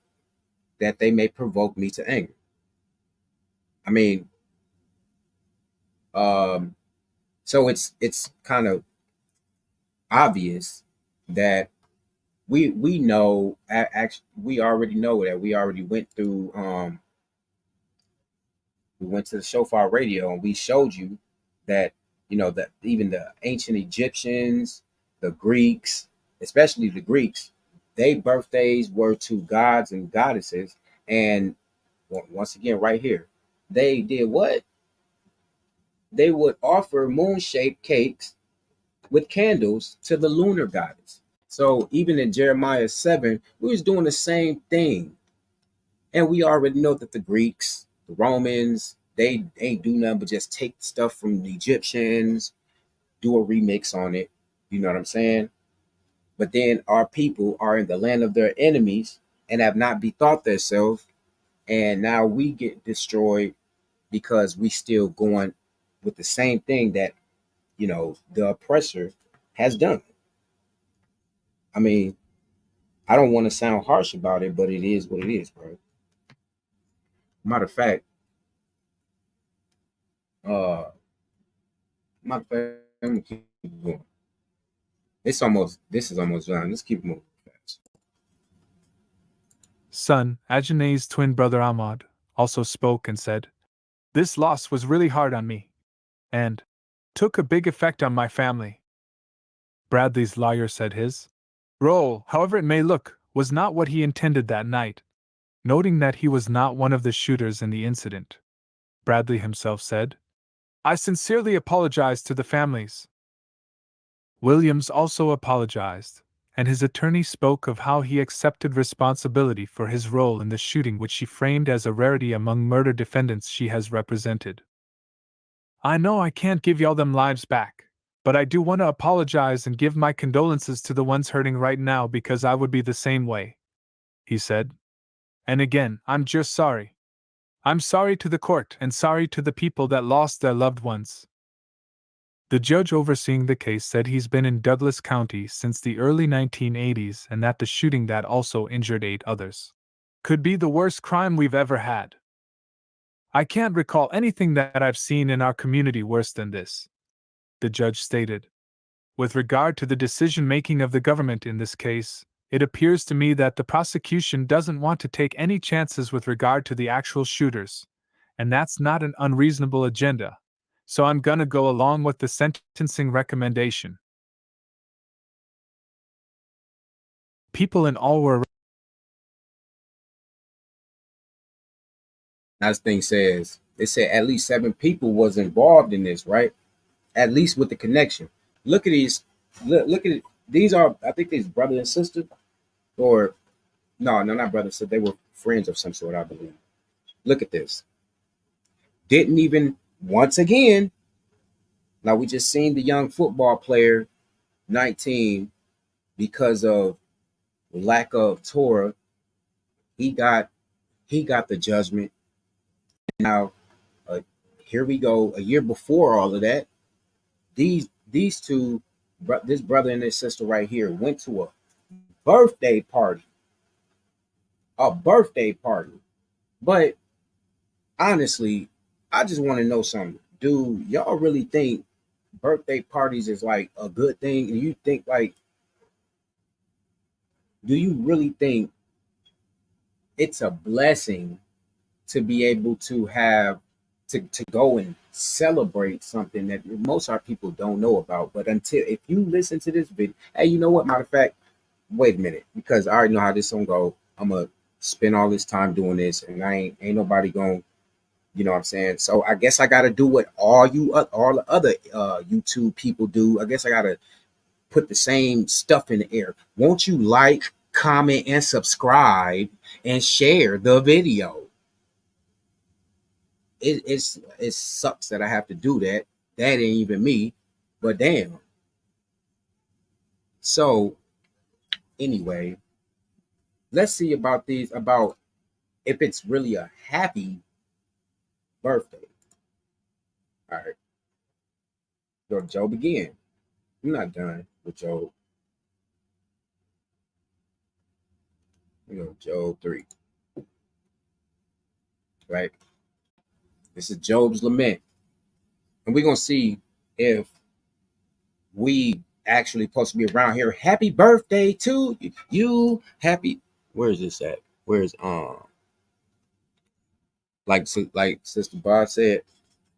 that they may provoke me to anger. I mean, um, so it's kind of obvious that we know actually we already know that we already went through we went to the shofar radio and we showed you that that even the ancient Egyptians, the Greeks, especially the Greeks, their birthdays were to gods and goddesses. And once again, right here, they did what? They would offer moon-shaped cakes with candles to the lunar goddess. So even in Jeremiah 7, we was doing the same thing. And we already know that the Greeks, the Romans, they ain't do nothing but just take stuff from the Egyptians, do a remix on it. You know what I'm saying? But then our people are in the land of their enemies and have not bethought themselves. And now we get destroyed because we still going with the same thing that, the oppressor has done. I mean, I don't want to sound harsh about it, but it is what it is, bro. Matter of fact, uh, matter of fact, I'm gonna keep going. This is almost done. Let's keep moving fast. Son, Ajane's twin brother Ahmad, also spoke and said, this loss was really hard on me. And took a big effect on my family. Bradley's lawyer said his role, however it may look, was not what he intended that night, noting that he was not one of the shooters in the incident. Bradley himself said, I sincerely apologize to the families. Williams also apologized, and his attorney spoke of how he accepted responsibility for his role in the shooting, which she framed as a rarity among murder defendants she has represented. I know I can't give y'all them lives back, but I do want to apologize and give my condolences to the ones hurting right now because I would be the same way, he said. And again, I'm just sorry. I'm sorry to the court and sorry to the people that lost their loved ones. The judge overseeing the case said he's been in Douglas County since the early 1980s and that the shooting that also injured 8 others could be the worst crime we've ever had. I can't recall anything that I've seen in our community worse than this, the judge stated. With regard to the decision-making of the government in this case, it appears to me that the prosecution doesn't want to take any chances with regard to the actual shooters, and that's not an unreasonable agenda, so I'm gonna go along with the sentencing recommendation. People in all were As thing says, they said at least 7 people was involved in this, right? At least with the connection. Look at these. Look at it. These are, I think, these brother and sister, or no, not brother. So they were friends of some sort, I believe. Look at this. Didn't even once again. Now we just seen the young football player, 19, because of lack of Torah, he got the judgment. Now, uh, here we go. A year before all of that, these two, this brother and this sister right here, went to birthday party, a birthday party. But honestly, I just want to know something. Do y'all really think birthday parties is like a good thing? Do you think like, do you really think it's a blessing to be able to have to go and celebrate something that most of our people don't know about? But until if you listen to this video, hey, you know what? Matter of fact, wait a minute, because I already know how this gonna go. I'm gonna spend all this time doing this, and I ain't nobody gonna, you know what I'm saying? So I guess I gotta do what all the other YouTube people do. I guess I gotta put the same stuff in the air. Won't you like, comment, and subscribe and share the video? It sucks that I have to do that. That ain't even me, but damn. So anyway, let's see about these, about if it's really a happy birthday. All right, go to Job again. I'm not done with Job. We go to Job 3, right? This is Job's lament, and we're gonna see if we actually supposed to be around here. Happy birthday to you. Happy. Where is this at? Where's like Sister Bob said,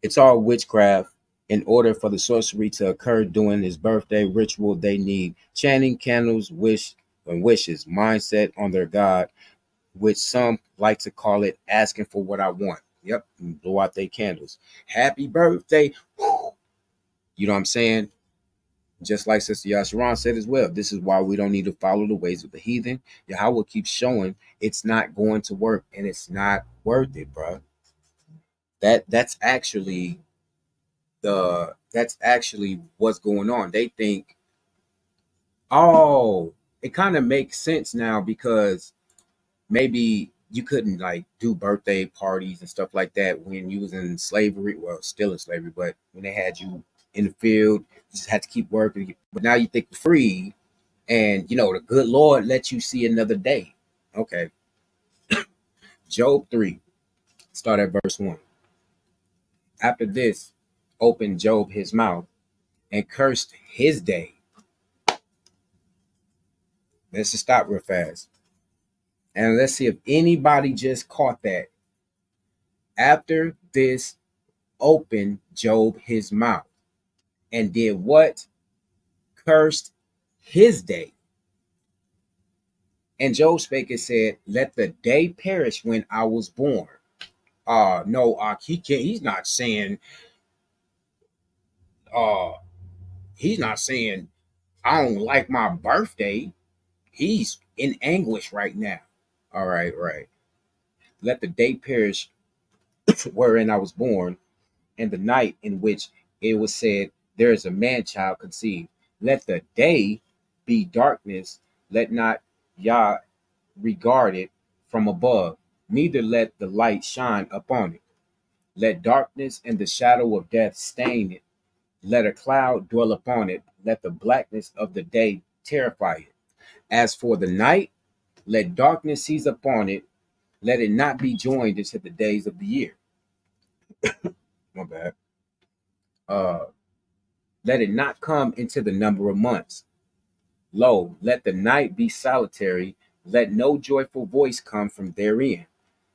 it's all witchcraft. In order for the sorcery to occur during his birthday ritual, they need chanting, candles, wishes, mindset on their God, which some like to call it asking for what I want. Yep, and blow out their candles. Happy birthday. You know what I'm saying? Just like Sister Yasharon said as well, this is why we don't need to follow the ways of the heathen. Yahweh keeps showing it's not going to work, and it's not worth it, bro. That's actually what's going on. They think, oh, it kind of makes sense now, because maybe you couldn't like do birthday parties and stuff like that when you was in slavery. Well, still in slavery, but when they had you in the field, you just had to keep working. But now you think you're free, and you know the good Lord lets you see another day. Okay, Job 3, start at verse 1. After this, opened Job his mouth and cursed his day. Let's just stop real fast. And let's see if anybody just caught that. After this, opened Job his mouth and did what? Cursed his day. And Job spake and said, let the day perish when I was born. No, he can't, uh he's not saying I don't like my birthday. He's in anguish right now. All right, right. Let the day perish wherein I was born, and the night in which it was said, there is a man child conceived. Let the day be darkness. Let not Yah regard it from above, neither let the light shine upon it. Let darkness and the shadow of death stain it. Let a cloud dwell upon it. Let the blackness of the day terrify it. As for the night, let darkness seize upon it. Let it not be joined into the days of the year. My bad. Uh, let it not come into the number of months. Lo, let the night be solitary. Let no joyful voice come from therein.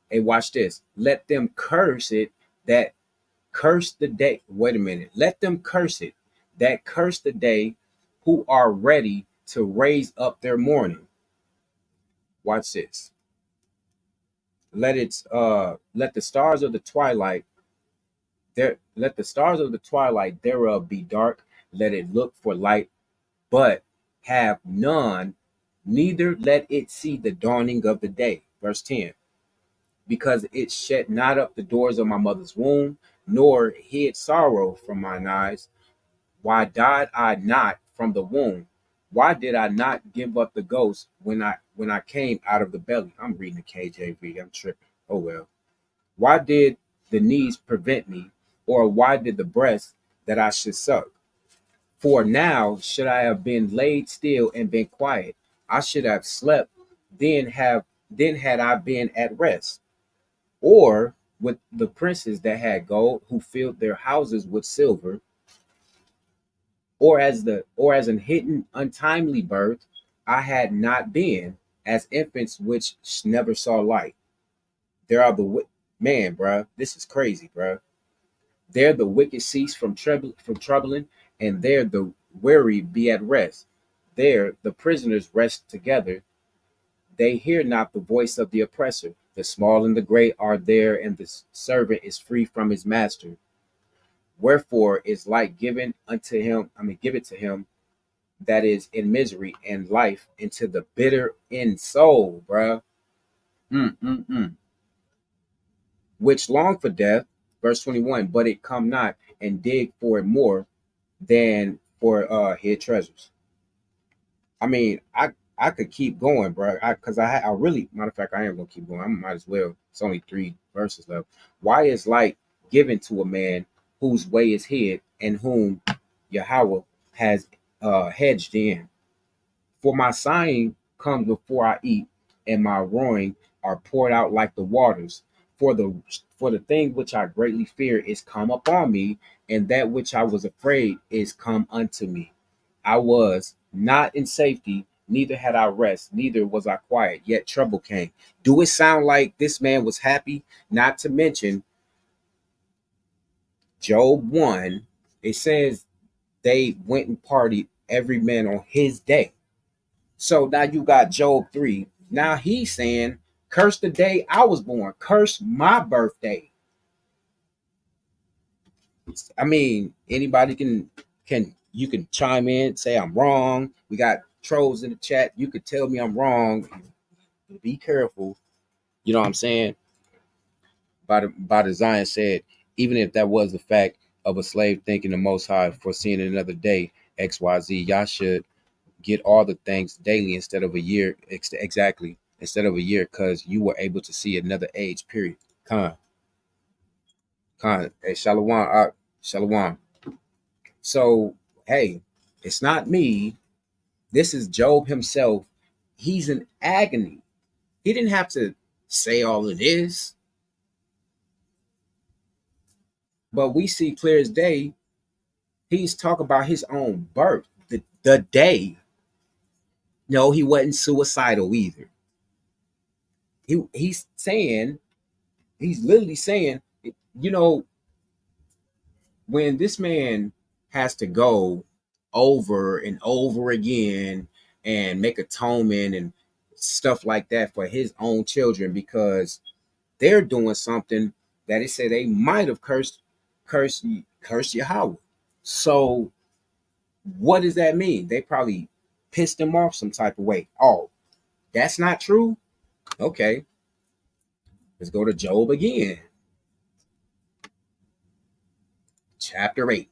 Hey, watch this. Let them curse it that curse the day. Wait a minute. Let them curse it that curse the day, who are ready to raise up their mourning. Watch this. let the stars of the twilight let the stars of the twilight thereof be dark, let it look for light, but have none, neither let it see the dawning of the day. Verse 10. Because it shut not up the doors of my mother's womb, nor hid sorrow from mine eyes. Why died I not from the womb? Why did I not give up the ghost when I came out of the belly? I'm reading the KJV. I'm tripping. Oh well. Why did the knees prevent me, or why did the breast that I should suck? For now should I have been laid still and been quiet. I should have slept, then had I been at rest. Or with the princes that had gold, who filled their houses with silver, or as an hidden untimely birth, I had not been as infants which never saw light. There are man, bruh, this is crazy, bruh. There the wicked cease from troubling, and there the weary be at rest. There the prisoners rest together. They hear not the voice of the oppressor. The small and the great are there, and the servant is free from his master. Wherefore is light given unto him, give it to him that is in misery, and life into the bitter in soul, bruh. Mm-mm-mm. Which long for death, verse 21, but it come not, and dig for it more than for hid treasures. I mean, I could keep going, bro. I really, matter of fact, I am gonna keep going. I might as well. It's only 3 verses left. Why is light given to a man whose way is hid, and whom Yahweh has hedged in? For my sighing comes before I eat, and my roaring are poured out like the waters. For the for the thing which I greatly fear is come upon me, and that which I was afraid is come unto me. I was not in safety, neither had I rest, neither was I quiet, yet trouble came. Do it sound like this man was happy? Not to mention Job 1, it says they went and partied every man on his day. So now you got Job 3. Now he's saying, curse the day I was born, curse my birthday. I mean, anybody can you can chime in, say I'm wrong. We got trolls in the chat. You could tell me I'm wrong. Be careful. You know what I'm saying? By the Zion said, even if that was the fact of a slave thinking the Most High foreseeing another day, XYZ, y'all should get all the things daily instead of a year. Exactly. Instead of a year, because you were able to see another age, period. Con. Hey, Shalom. Shalom. So, hey, it's not me. This is Job himself. He's in agony. He didn't have to say all of this, but we see clear as day. He's talking about his own birth, the day. No, he wasn't suicidal either. He's saying, he's literally saying, you know, when this man has to go over and over again and make atonement and stuff like that for his own children because they're doing something that it said they might have cursed Yahweh. So what does that mean? They probably pissed him off some type of way. Oh, that's not true? Okay, let's go to Job again. Chapter 8.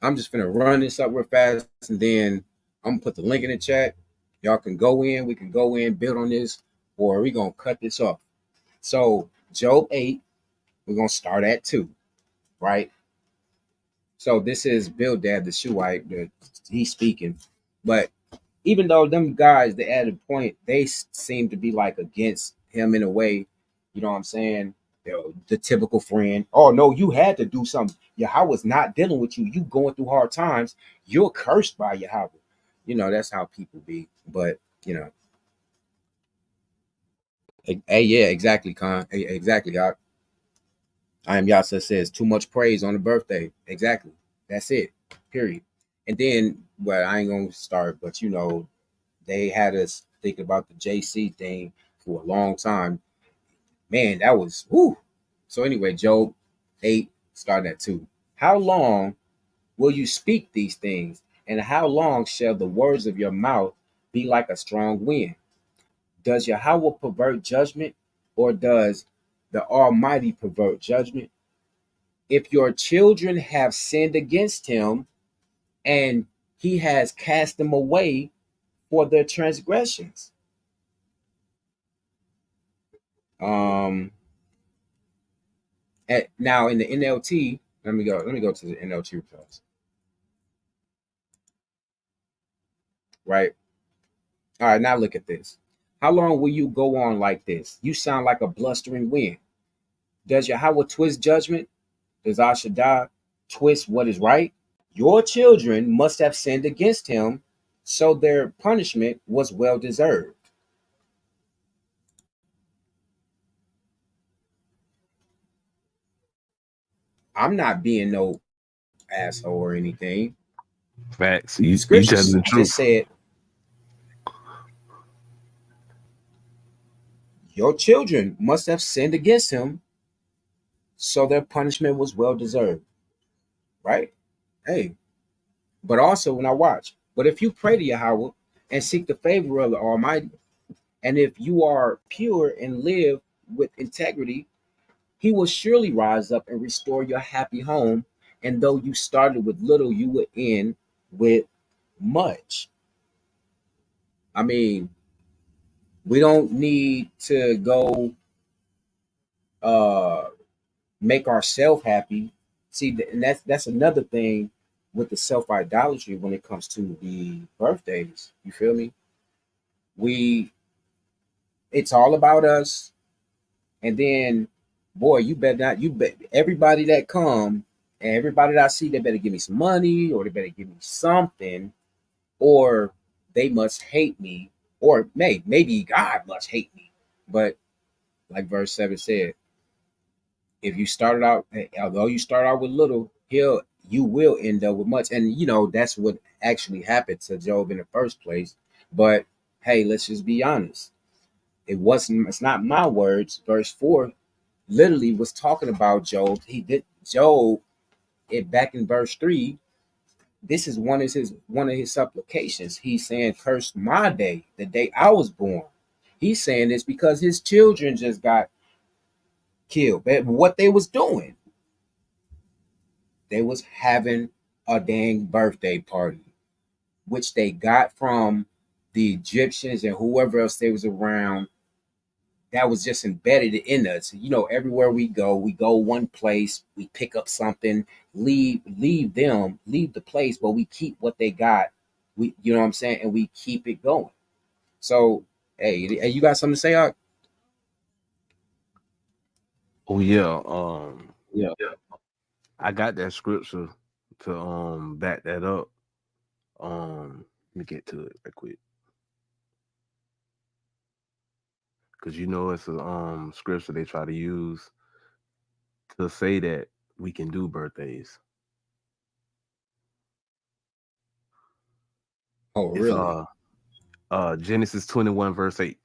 I'm just gonna run this up real fast and then I'm gonna put the link in the chat. Y'all can go in, we can go in, build on this, or we gonna cut this off. So Job 8, we're gonna start at 2, right? So this is Bildad the Shuhite, he's speaking. But even though them guys, they added point, they seem to be like against him in a way. You know what I'm saying? The typical friend. Oh no, you had to do something. Yahweh's not dealing with you. You going through hard times. You're cursed by Yahweh. You know that's how people be. But you know, hey, yeah, exactly, Con. Hey, exactly. I am Yasa says too much praise on the birthday. Exactly. That's it. Period. And then, well, I ain't gonna start, but you know, they had us thinking about the JC thing for a long time. Man, that was whoo. So anyway, Job 8, starting at 2. How long will you speak these things? And how long shall the words of your mouth be like a strong wind? Does Yahweh pervert judgment, or does the Almighty pervert judgment? If your children have sinned against him, and he has cast them away for their transgressions. Um, now in the NLT, let me go to the NLT results. Right. All right, now look at this. How long will you go on like this? You sound like a blustering wind. Does Yahweh twist judgment? Does Shaddai twist what is right? Your children must have sinned against him, so their punishment was well deserved. I'm not being no asshole or anything. Facts. The You telling scriptures the just truth. said, your children must have sinned against him, so their punishment was well deserved. Right? Hey, but also when I watch, but if you pray to Yahweh and seek the favor of the Almighty, and if you are pure and live with integrity, he will surely rise up and restore your happy home. And though you started with little, you will end with much. I mean, we don't need to go uh make ourselves happy. See, and that's another thing with the self idolatry when it comes to the birthdays. You feel me? We It's all about us, and then boy, you better not. You bet everybody that come and everybody that I see, they better give me some money, or they better give me something, or they must hate me, or maybe God must hate me. But like verse 7 said, if you started out, although you start out with little, you will end up with much. And that's what actually happened to Job in the first place. But hey, let's just be honest. It's not my words. Verse 4 literally was talking about Job. He did Job it back in verse 3. This is one of his supplications. He's saying, curse my day, the day I was born. He's saying this because his children just got killed. But what they was doing, they was having a dang birthday party, which they got from the Egyptians and whoever else they was around. That was just embedded in us. Everywhere we go one place, we pick up something, leave the place, but we keep what they got. You know what I'm saying, and we keep it going. So, hey, you got something to say? Oh yeah. Yeah. I got that scripture to back that up. Let me get to it right quick. Because it's a scripture they try to use to say that we can do birthdays. Oh, It's really? Genesis 21 verse 8.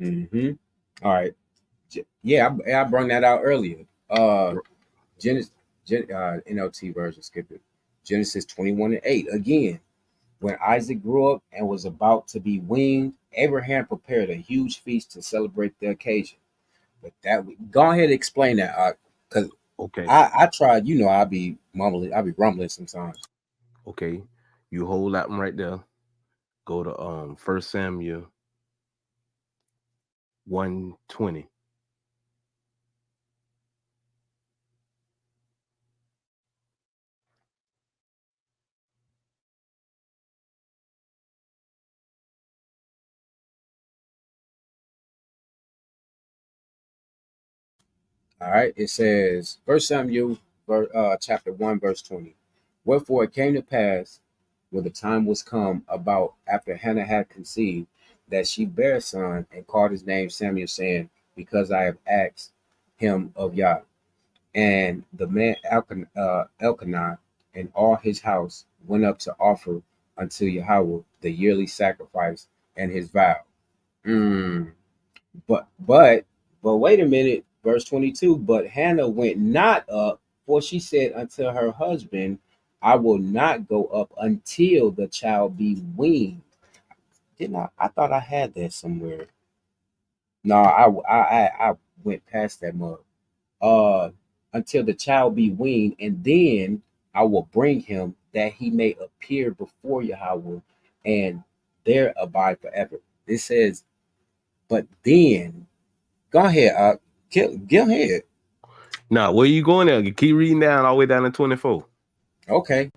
Mm-hmm. All right. Yeah, I brought that out earlier. Genesis, NLT version, skip it. Genesis 21:8. Again, when Isaac grew up and was about to be weaned, Abraham prepared a huge feast to celebrate the occasion. But go ahead and explain that, because Okay. I tried. I'll be mumbling, I'll be rumbling sometimes. Okay. You hold that one right there. Go to 1 Samuel 1:20. All right, it says First Samuel, chapter 1, verse 20. Wherefore it came to pass, when the time was come about after Hannah had conceived, that she bare a son and called his name Samuel, saying, because I have asked him of Yah. And the man Elkanah and all his house went up to offer unto Yahweh the yearly sacrifice and his vow. Mm. But but but wait a minute, verse 22. But Hannah went not up, for she said unto her husband, I will not go up until the child be weaned. Didn't I? I thought I had that somewhere. No, I went past that mug. Uh, until the child be weaned, and then I will bring him that he may appear before Yahweh, and there abide forever. It says, but then go ahead, go ahead. Now, where you going there? You keep reading down all the way down to 24. Okay.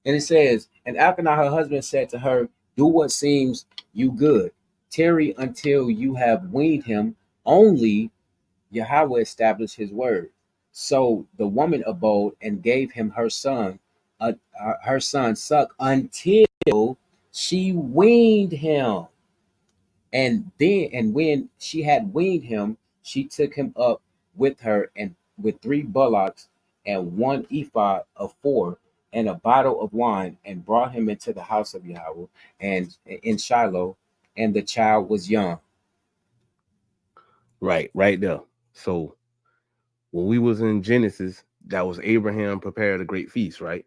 And it says, and Elkanah, her husband, said to her, do what seems you good. Tarry until you have weaned him. Only Yahweh established his word. So the woman abode and gave him her son suck until she weaned him. And when she had weaned him, she took him up with her and with 3 bullocks and 1 ephah of flour and a bottle of wine, and brought him into the house of Yahweh and in Shiloh, and the child was young. Right there. So when we was in Genesis, that was Abraham prepared a great feast, right?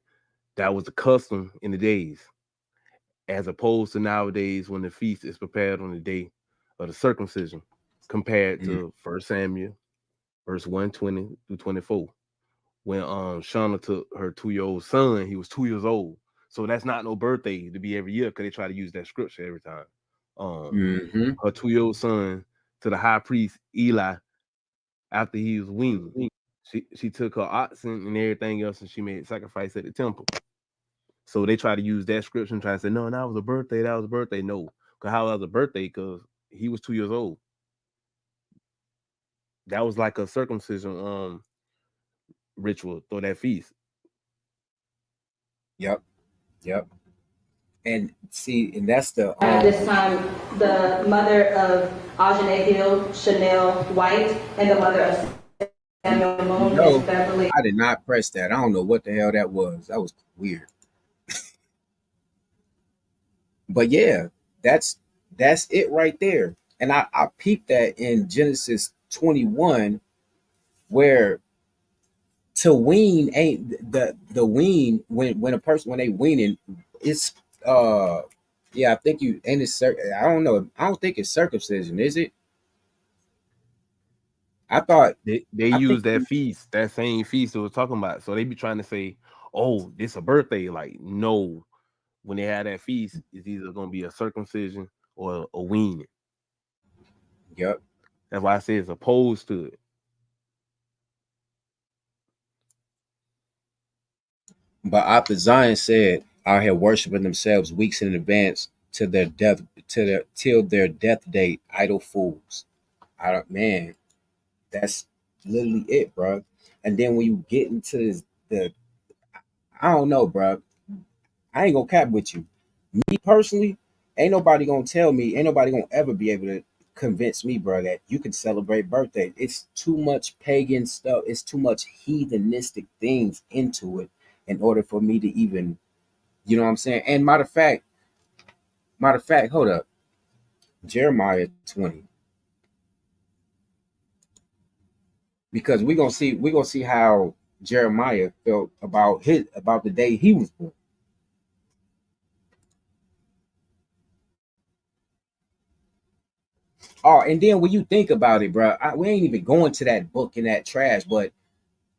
That was the custom in the days, as opposed to nowadays when the feast is prepared on the day of the circumcision, compared Mm, to First Samuel, verse 120 through 24. When Shauna took her 2-year-old son, he was 2 years old. So that's not no birthday to be every year, because they try to use that scripture every time. mm-hmm. Her 2-year-old son to the high priest Eli after he was weaned. She took her oxen and everything else, and she made sacrifice at the temple. So they try to use that scripture and try to say, no, that was a birthday. That was a birthday. No, because how that was a birthday? Because he was 2 years old. That was like a circumcision ritual for that feast. Yep, yep. And see, and that's the At this time, the mother of Ajane Hill, Chanel White, and the mother of Samuel you Moon, Miss know, Beverly. I did not press that. I don't know what the hell that was. That was weird. But yeah, that's that's it right there. And I peeped that in Genesis 21, where to wean ain't the wean when a person when they weaning, it's yeah, I think you ain't it I don't know. I don't think it's circumcision, is it? I thought They I use think that feast, that same feast that we're talking about. So they be trying to say, oh, this a birthday. Like, no, when they have that feast, it's either gonna be a circumcision or a weaning. yep. That's why I say it's opposed to it. But after Zion said, out here worshiping themselves weeks in advance to their death to their till their death date, idle fools. I don't man, that's literally it, bro. And then when you get into the I don't know, bro. I ain't gonna cap with you. Me personally, ain't nobody gonna ever be able to convince me, bro, that you can celebrate birthday. It's too much pagan stuff. It's too much heathenistic things into it in order for me to even, you know what I'm saying? And matter of fact, hold up. Jeremiah 20. Because we're gonna see how Jeremiah felt about the day he was born. Oh, and then when you think about it, bro, we ain't even going to that book in that trash, but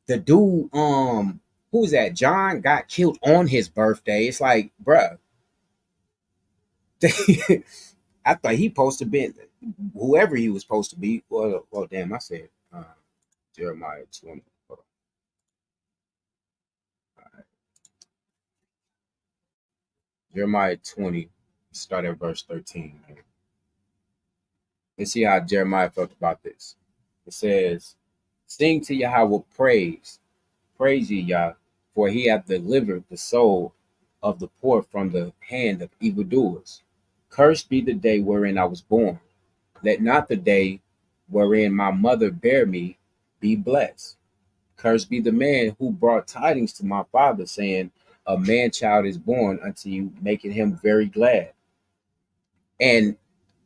the dude, who was that? John got killed on his birthday. It's like, bro, I thought he supposed to be whoever he was supposed to be. Well, damn, I said Jeremiah 20. Hold on. Jeremiah 20, start at verse 13. Let's see how Jeremiah felt about this. It says, sing to Yahweh praise. Praise ye Yah, for he hath delivered the soul of the poor from the hand of evildoers. Cursed be the day wherein I was born. Let not the day wherein my mother bare me be blessed. Cursed be the man who brought tidings to my father, saying, a man child is born unto you, making him very glad. And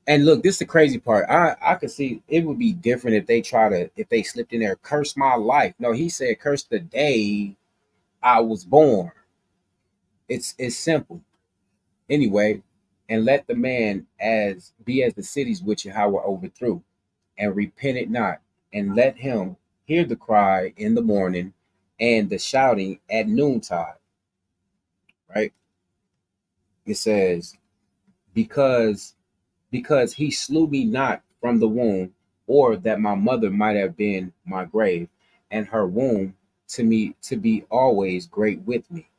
look, this is the crazy part. I could see it would be different if they slipped in there, curse my life. No, he said, curse the day I was born. It's simple. Anyway, and let the man as be as the cities which Yahweh overthrew, and repent it not, and let him hear the cry in the morning and the shouting at noontide. Right? It says, because he slew me not from the womb, or that my mother might have been my grave, and her womb to me to be always great with me.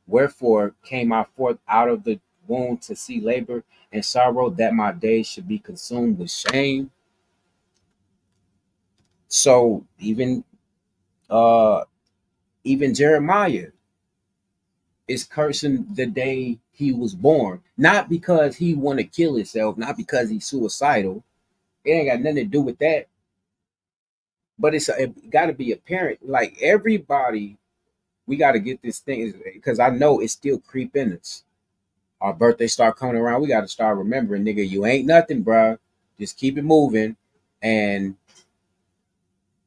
Wherefore came I forth out of the womb to see labor and sorrow, that my days should be consumed with shame. So uh even Jeremiah is cursing the day he was born, not because he want to kill himself, not because he's suicidal. It ain't got nothing to do with that. But it got to be apparent. Like everybody, we got to get this thing because I know it's still creeping us. Our birthday start coming around, we got to start remembering, nigga, you ain't nothing, bro. Just keep it moving, and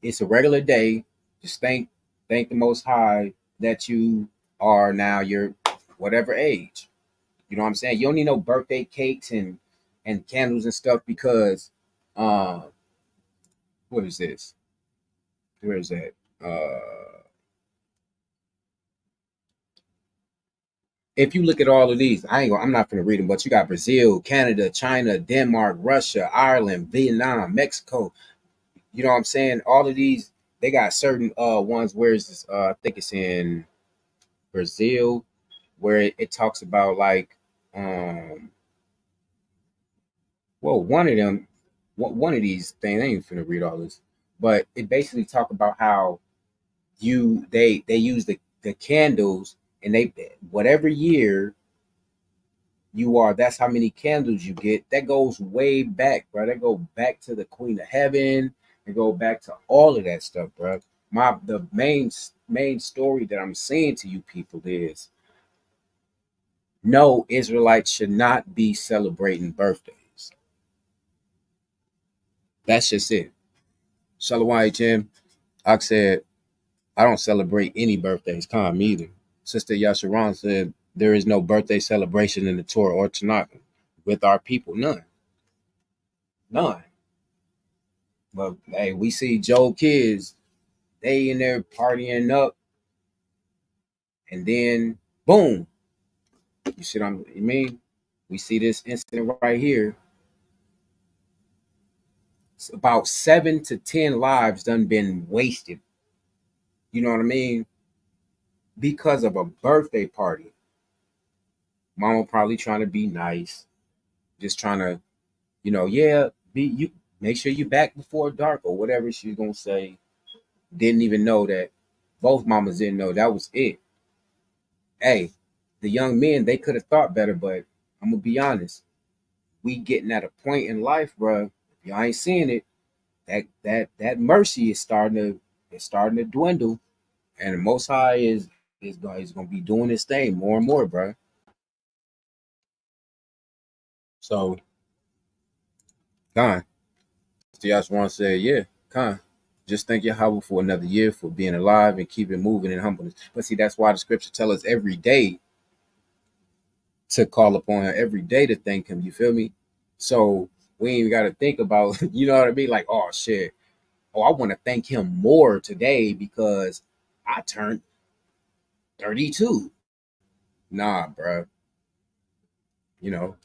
it's a regular day. Just thank the Most High that you are now your whatever age. You know what I'm saying? You don't need no birthday cakes and candles and stuff because, uh, what is this? Where is that? If you look at all of these, I'm not going to read them, but you got Brazil, Canada, China, Denmark, Russia, Ireland, Vietnam, Mexico. You know what I'm saying? All of these, they got certain ones. Where is this? I think it's in Brazil, where it talks about like, um, well, one of them, one of these things. I ain't even finna read all this, but it basically talk about how they use the candles, and they whatever year you are, that's how many candles you get. That goes way back, bro. That go back to the Queen of Heaven. It go back to all of that stuff, bro. The main story that I'm saying to you people is, no, Israelites should not be celebrating birthdays. That's just it. Shalom, Jim. I said I don't celebrate any birthdays. Calm either. Sister Yasharon said there is no birthday celebration in the Torah or Tanakh with our people. None. None. But hey, we see Joe kids, they in there partying up, and then boom. You see what I mean? We see this incident right here. It's about 7 to 10 lives done been wasted. You know what I mean? Because of a birthday party. Mama probably trying to be nice, just trying to, yeah, be you make sure you back before dark or whatever she's gonna say. Didn't even know that. Both mamas didn't know that was it. Hey, the young men, they could have thought better, but I'm gonna be honest. We getting at a point in life, bro. If y'all ain't seeing it, that mercy is starting to dwindle, and the Most High is gonna be doing this thing more and more, bro. So, Con, Y'all say, yeah, Con. Just thank Yahweh for another year, for being alive and keeping moving in humbleness. But see, that's why the scripture tell us every day to call upon him, every day to thank him. You feel me? So we ain't got to think about, you know what I mean? Like, oh shit, oh, I want to thank him more today because I turned 32. Nah, bro. You know,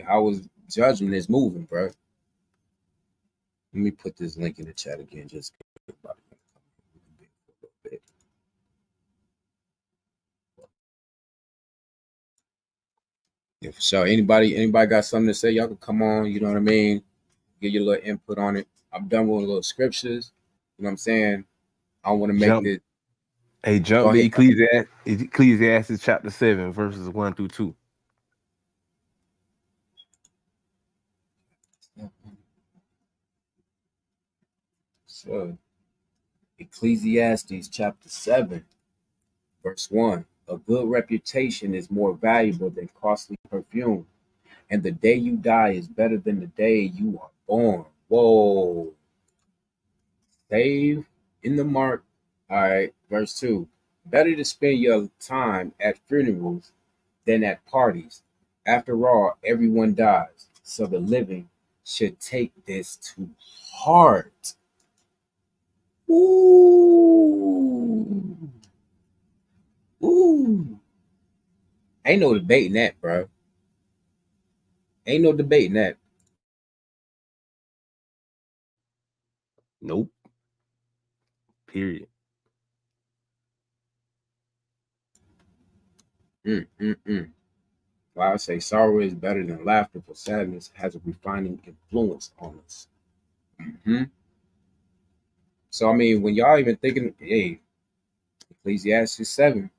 I was judgment is moving, bro. Let me put this link in the chat again, just yeah, for sure. Anybody got something to say? Y'all can come on. You know what I mean? Get your little input on it. I'm done with little scriptures. You know what I'm saying? I want to make Jump. this. Hey, Go jump to ahead. Ecclesiastes chapter 7, verses 1 through 2. So Ecclesiastes chapter 7, verse 1. A good reputation is more valuable than costly perfume, and the day you die is better than the day you are born. Whoa. Save in the mark. All right, verse 2. Better to spend your time at funerals than at parties. After all, everyone dies, so the living should take this to heart. Ooh. Ooh. Ain't no debating that, bro. Ain't no debating that. Nope. Period. Mm. Well, I say sorrow is better than laughter, for sadness has a refining influence on us. Hmm. So, I mean, when y'all even thinking, hey, Ecclesiastes 7,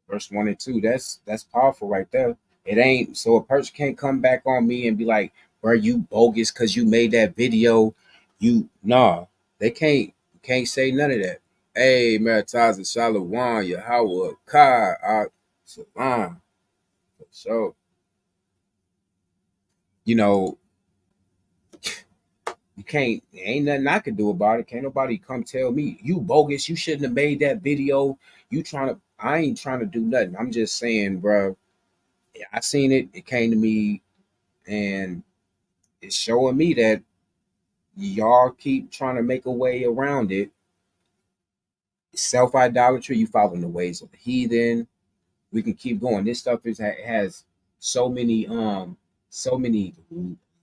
verse 1 and 2, that's powerful right there. It ain't so a person can't come back on me and be like, bro, you bogus because you made that video. You nah, they can't say none of that. Hey, Maritaza Shalom, Yahweh, Kai, Salam. So, you know, you can't, ain't nothing I can do about it. Can't nobody come tell me you bogus. You shouldn't have made that video. I ain't trying to do nothing. I'm just saying, bro, I seen it. It came to me, and it's showing me that y'all keep trying to make a way around it. Self idolatry, you following the ways of the heathen. We can keep going. This stuff has so many so many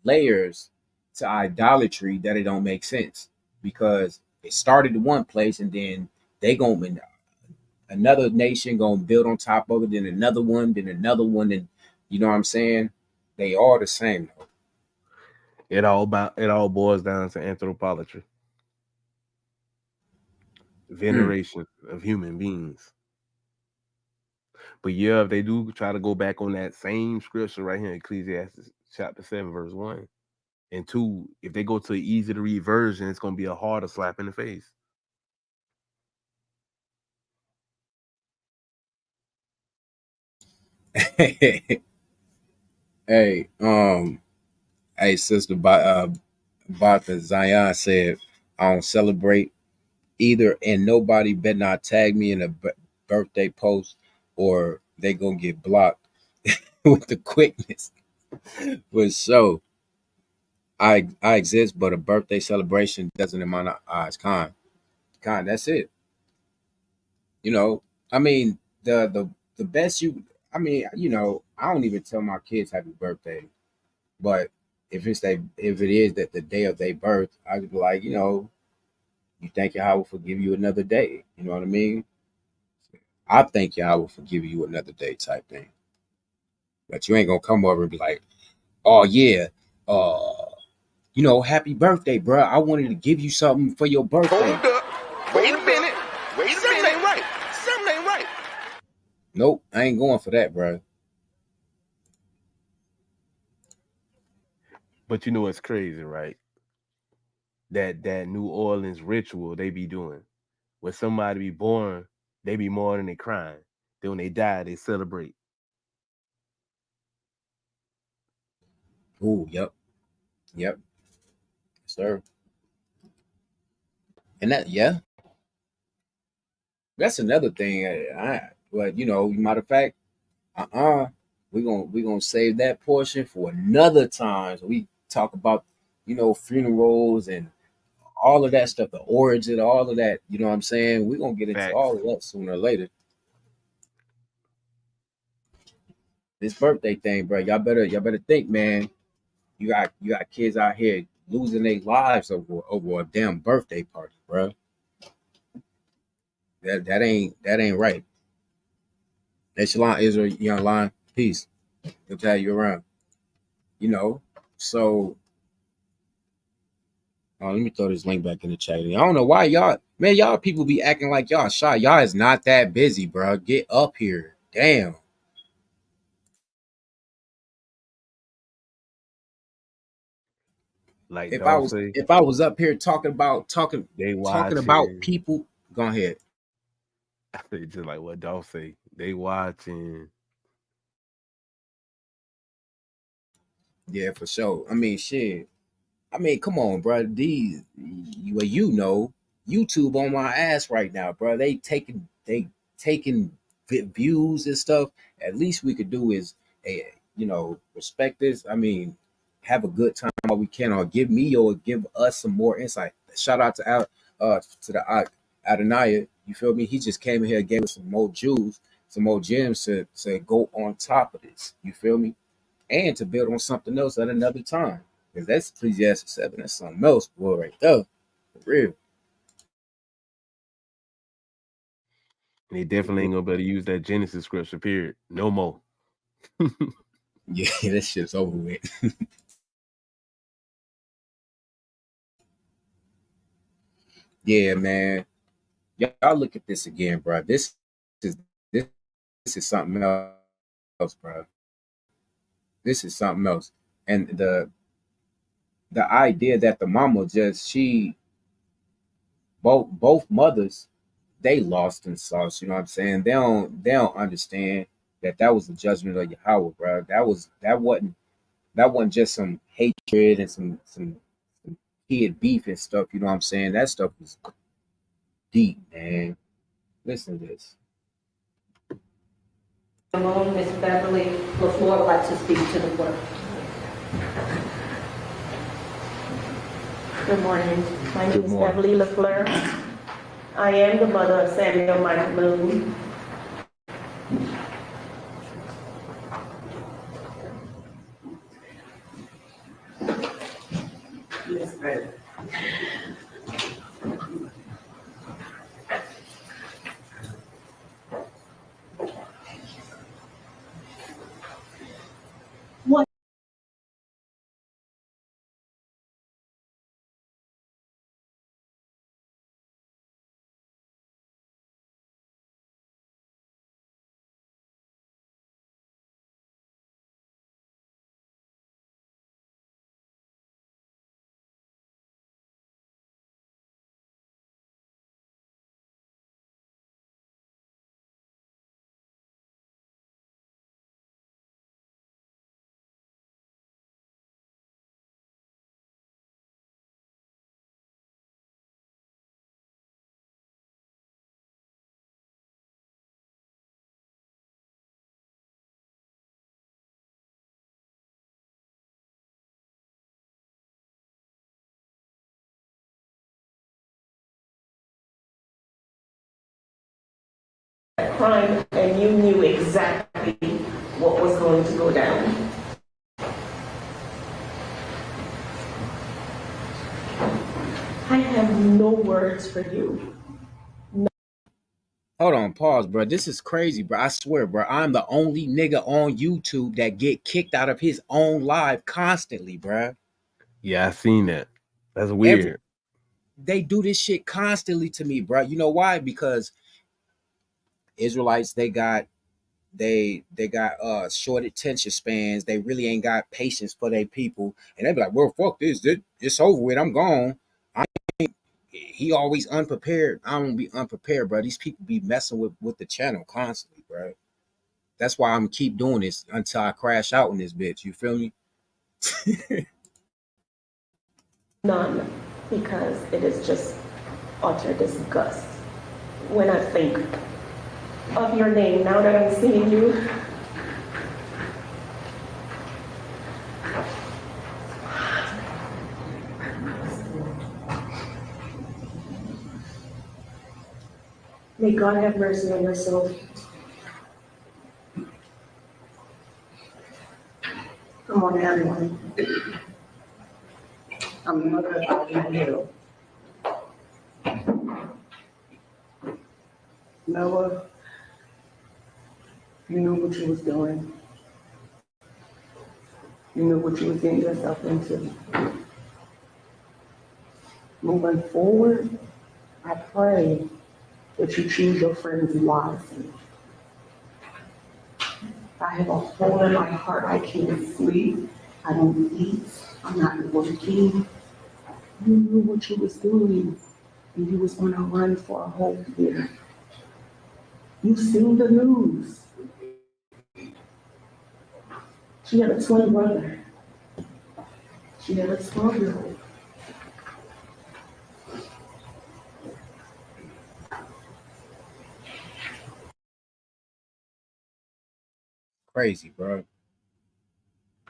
layers to idolatry that it don't make sense because it started in one place and then they gonna another nation gonna build on top of it, then another one, and you know what I'm saying? They all the same though. It all boils down to anthropology, Mm. veneration of human beings. But yeah, if they do try to go back on that same scripture right here, Ecclesiastes chapter 7, verse 1 and 2, if they go to an easy to read version, it's gonna be a harder slap in the face. Hey, hey, sister, Bata Zion said, I don't celebrate either, and nobody better not tag me in a birthday post or they gonna get blocked with the quickness. But so, I exist, but a birthday celebration doesn't in my eyes. That's it. You know, I mean, the best you, I mean, I don't even tell my kids happy birthday. But if it is that the day of their birth, I would be like, you thank Yahweh will forgive you another day. You know what I mean? I thank Yahweh will forgive you another day type thing. But you ain't gonna come over and be like, oh yeah, uh, happy birthday, bro. I wanted to give you something for your birthday. Hold up. Wait a minute. Something ain't right. Something ain't right. Nope, I ain't going for that, bro. But you know it's crazy, right? That New Orleans ritual they be doing. When somebody be born, they be mourning and crying. Then when they die, they celebrate. Ooh, yep, sir. And yeah, that's another thing. But matter of fact, uh-uh. We're gonna save that portion for another time. So we talk about, funerals and all of that stuff, the origin, all of that. You know what I'm saying? We're gonna get into Facts. all of that sooner or later. This birthday thing, bro. Y'all better think, man. You got kids out here losing their lives over a damn birthday party, bro. That ain't right. Hey, Shalom Israel, young line. Peace. Good to have you around. You know, so let me throw this link back in the chat. I don't know why y'all people be acting like y'all shy. Y'all is not that busy, bro. Get up here. Damn. Like If I Dolph was say, if I was up here they talking about watching. people, go ahead. I say just like what Dolph say, they watching. Yeah, for sure. I mean, shit. I mean, come on, bro. YouTube on my ass right now, bro. They taking views and stuff. At least we could do is, respect this. I mean, have a good time while we can, or give us some more insight. Shout out to the Adonai. You feel me? He just came in here and gave us some more jewels, some more gems to go on top of this. You feel me? And to build on something else at another time. Because that's Ecclesiastes 7. That's something else, boy, right there. For real. And they definitely ain't gonna be able to use that Genesis scripture. Period. No more. Yeah, that shit's over with. Yeah, man. Y'all look at this again, bro. Is this, this is something else, bro. This is something else. And the idea that the mama just she both mothers they lost in sauce. You know what I'm saying? They don't understand that was the judgment of Yahweh, bro. That wasn't just some hatred and some kid beef and stuff. You know what I'm saying? That stuff was deep, man. Listen to this. Alone, Miss Beverly LaFleur would like to speak to the board. Good morning. My name Good is morning. Beverly LaFleur. I am the mother of Samuel Michael Moon. Yes, ma'am. What? Crime, and you knew exactly what was going to go down. I have no words for you. Hold on, pause, bro. This is crazy, bro. I swear, bro. I'm the only nigga on YouTube that get kicked out of his own live constantly, bro. Yeah, I seen that. That's Every weird. they do this shit constantly to me, bro. You know why? Because Israelites they got short attention spans. They really ain't got patience for their people, and they be like, "Well, fuck this. It's over with. I'm gone." He always unprepared. I don't be unprepared, bro. These people be messing with the channel constantly, bro. That's why I'm keep doing this until I crash out in this bitch. You feel me? None, because it is just utter disgust. When I think of your name, now that I'm seeing you, may God have mercy on your soul. Good morning, everyone. I'm the mother of Hill. Noah, you knew what you was doing. You knew what you was getting yourself into. Moving forward, I pray that you choose your friends wisely. I have a hole in my heart. I can't sleep. I don't eat. I'm not working. You knew what you was doing, and you was on a run for a whole year. You seen the news. She had a twin brother. She had a 12-year-old. Crazy, bro.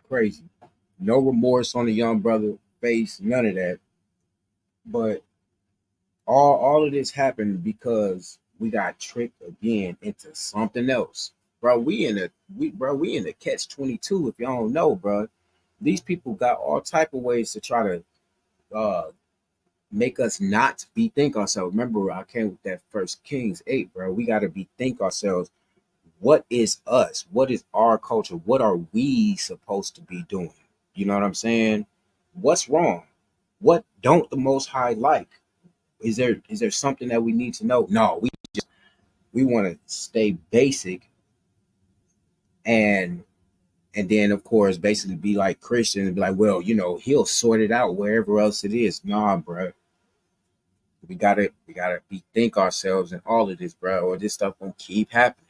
Crazy. No remorse on the young brother face, none of that. But all of this happened because we got tricked again into something else. Bro, we in the catch 22 if y'all don't know, bro. These people got all type of ways to try to make us not bethink ourselves. Remember, I came with that first Kings 8, bro. We got to bethink ourselves. What is us? What is our culture? What are we supposed to be doing? You know what I'm saying? What's wrong? What don't the Most High like? Is there something that we need to know? No, we want to stay basic and then of course basically be like Christians and be like, well, he'll sort it out wherever else it is. Nah, bro. We gotta bethink ourselves and all of this, bro, or this stuff gonna keep happening.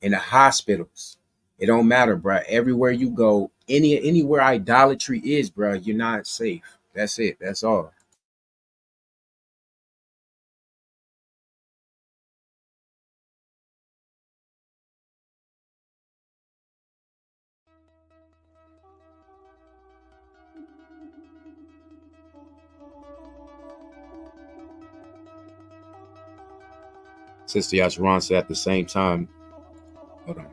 In the hospitals, it don't matter, bro. Everywhere you go, anywhere idolatry is, bro, you're not safe. That's it. That's all. Sister Yasharon said at the same time, hold on.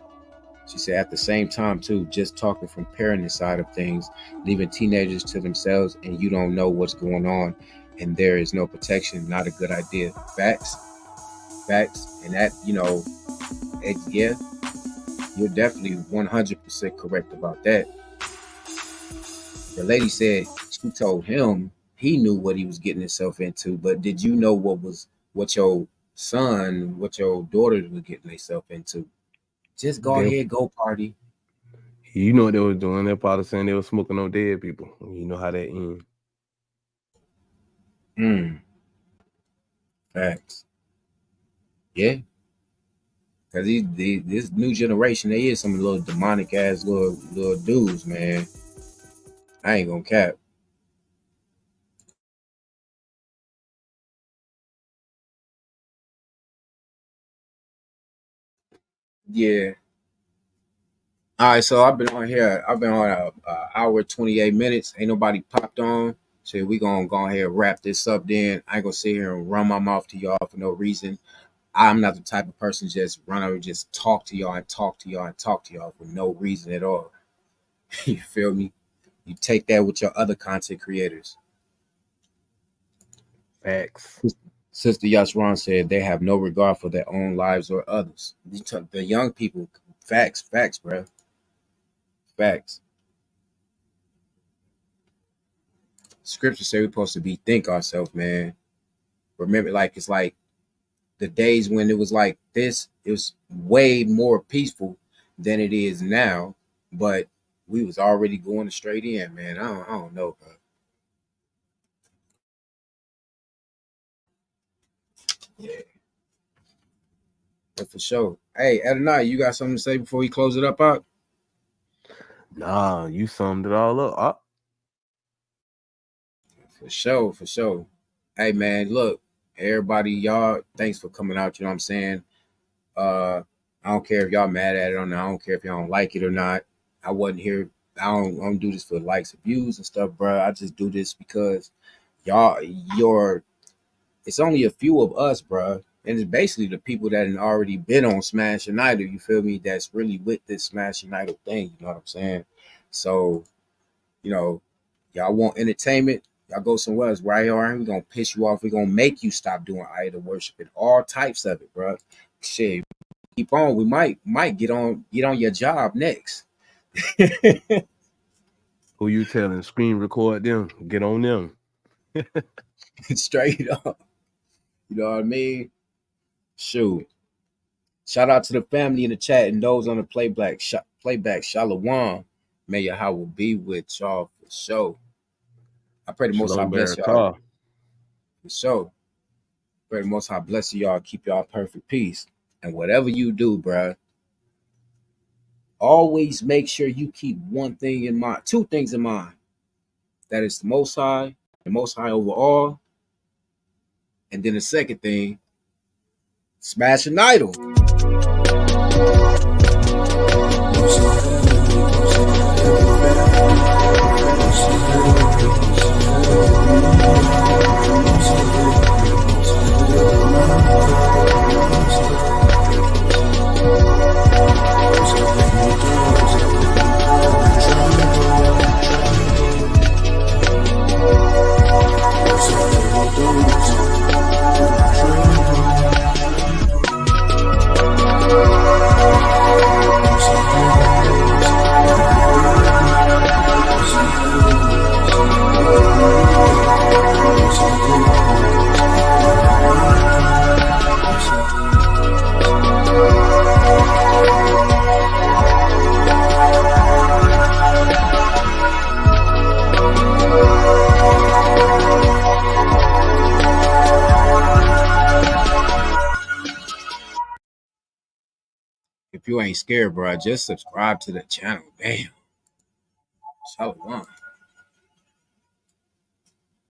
She said at the same time too, just talking from parenting side of things, leaving teenagers to themselves and you don't know what's going on and there is no protection, not a good idea. Facts, facts. And that, yeah, you're definitely 100% correct about that. The lady said she told him he knew what he was getting himself into, but did you know what your son, what your daughters were getting themselves into? Just go They, ahead, go party. you know what they was doing? They're probably saying they were smoking on dead people. You know how that ends. Mm, facts. Yeah, because this new generation, they is some little demonic ass little dudes, man. I ain't gonna cap. Yeah. All right, so I've been on here. I've been on a hour 28 minutes. Ain't nobody popped on. So we gonna go ahead and wrap this up. Then I ain't gonna sit here and run my mouth to y'all for no reason. I'm not the type of person just run over, just talk to y'all and talk to y'all and talk to y'all for no reason at all. You feel me? You take that with your other content creators. Facts. Sister Yashwan said they have no regard for their own lives or others. The young people, facts, bro, facts. Scripture say we're supposed to be think ourselves, man. Remember, like it's like the days when it was like this, it was way more peaceful than it is now. But we was already going straight in, man. I don't know, bro. Yeah, but for sure. Hey, Adonai, you got something to say before we close it up out? Nah, you summed it all up. For sure, for sure. Hey man, look, everybody, y'all, thanks for coming out. You know what I'm saying? I don't care if y'all mad at it or not. I don't care if y'all don't like it or not. I wasn't here. I don't do this for likes and views and stuff, bro. I just do this because your it's only a few of us, bro. And it's basically the people that had already been on Smash United, you feel me? That's really with this Smash United thing, you know what I'm saying? So, you know, y'all want entertainment, y'all go somewhere else. Right here, we're gonna piss you off. We're gonna make you stop doing idol worship and all types of it, bro. Shit, keep on. We might get on your job next. Who you telling? Screen record them. Get on them. Straight up. You know what I mean? Shoot. Shout out to the family in the chat and those on the playback. Shalom. May Yahweh be with y'all for sure. I pray the Most High Shalom bless y'all. Barakah. For sure. Pray the Most High bless y'all, keep y'all perfect peace. And whatever you do, bruh, always make sure you keep one thing in mind, two things in mind. That is the Most High over all. And then the second thing, smash an idol. If you ain't scared, bro, just subscribe to the channel. Damn. Shalom.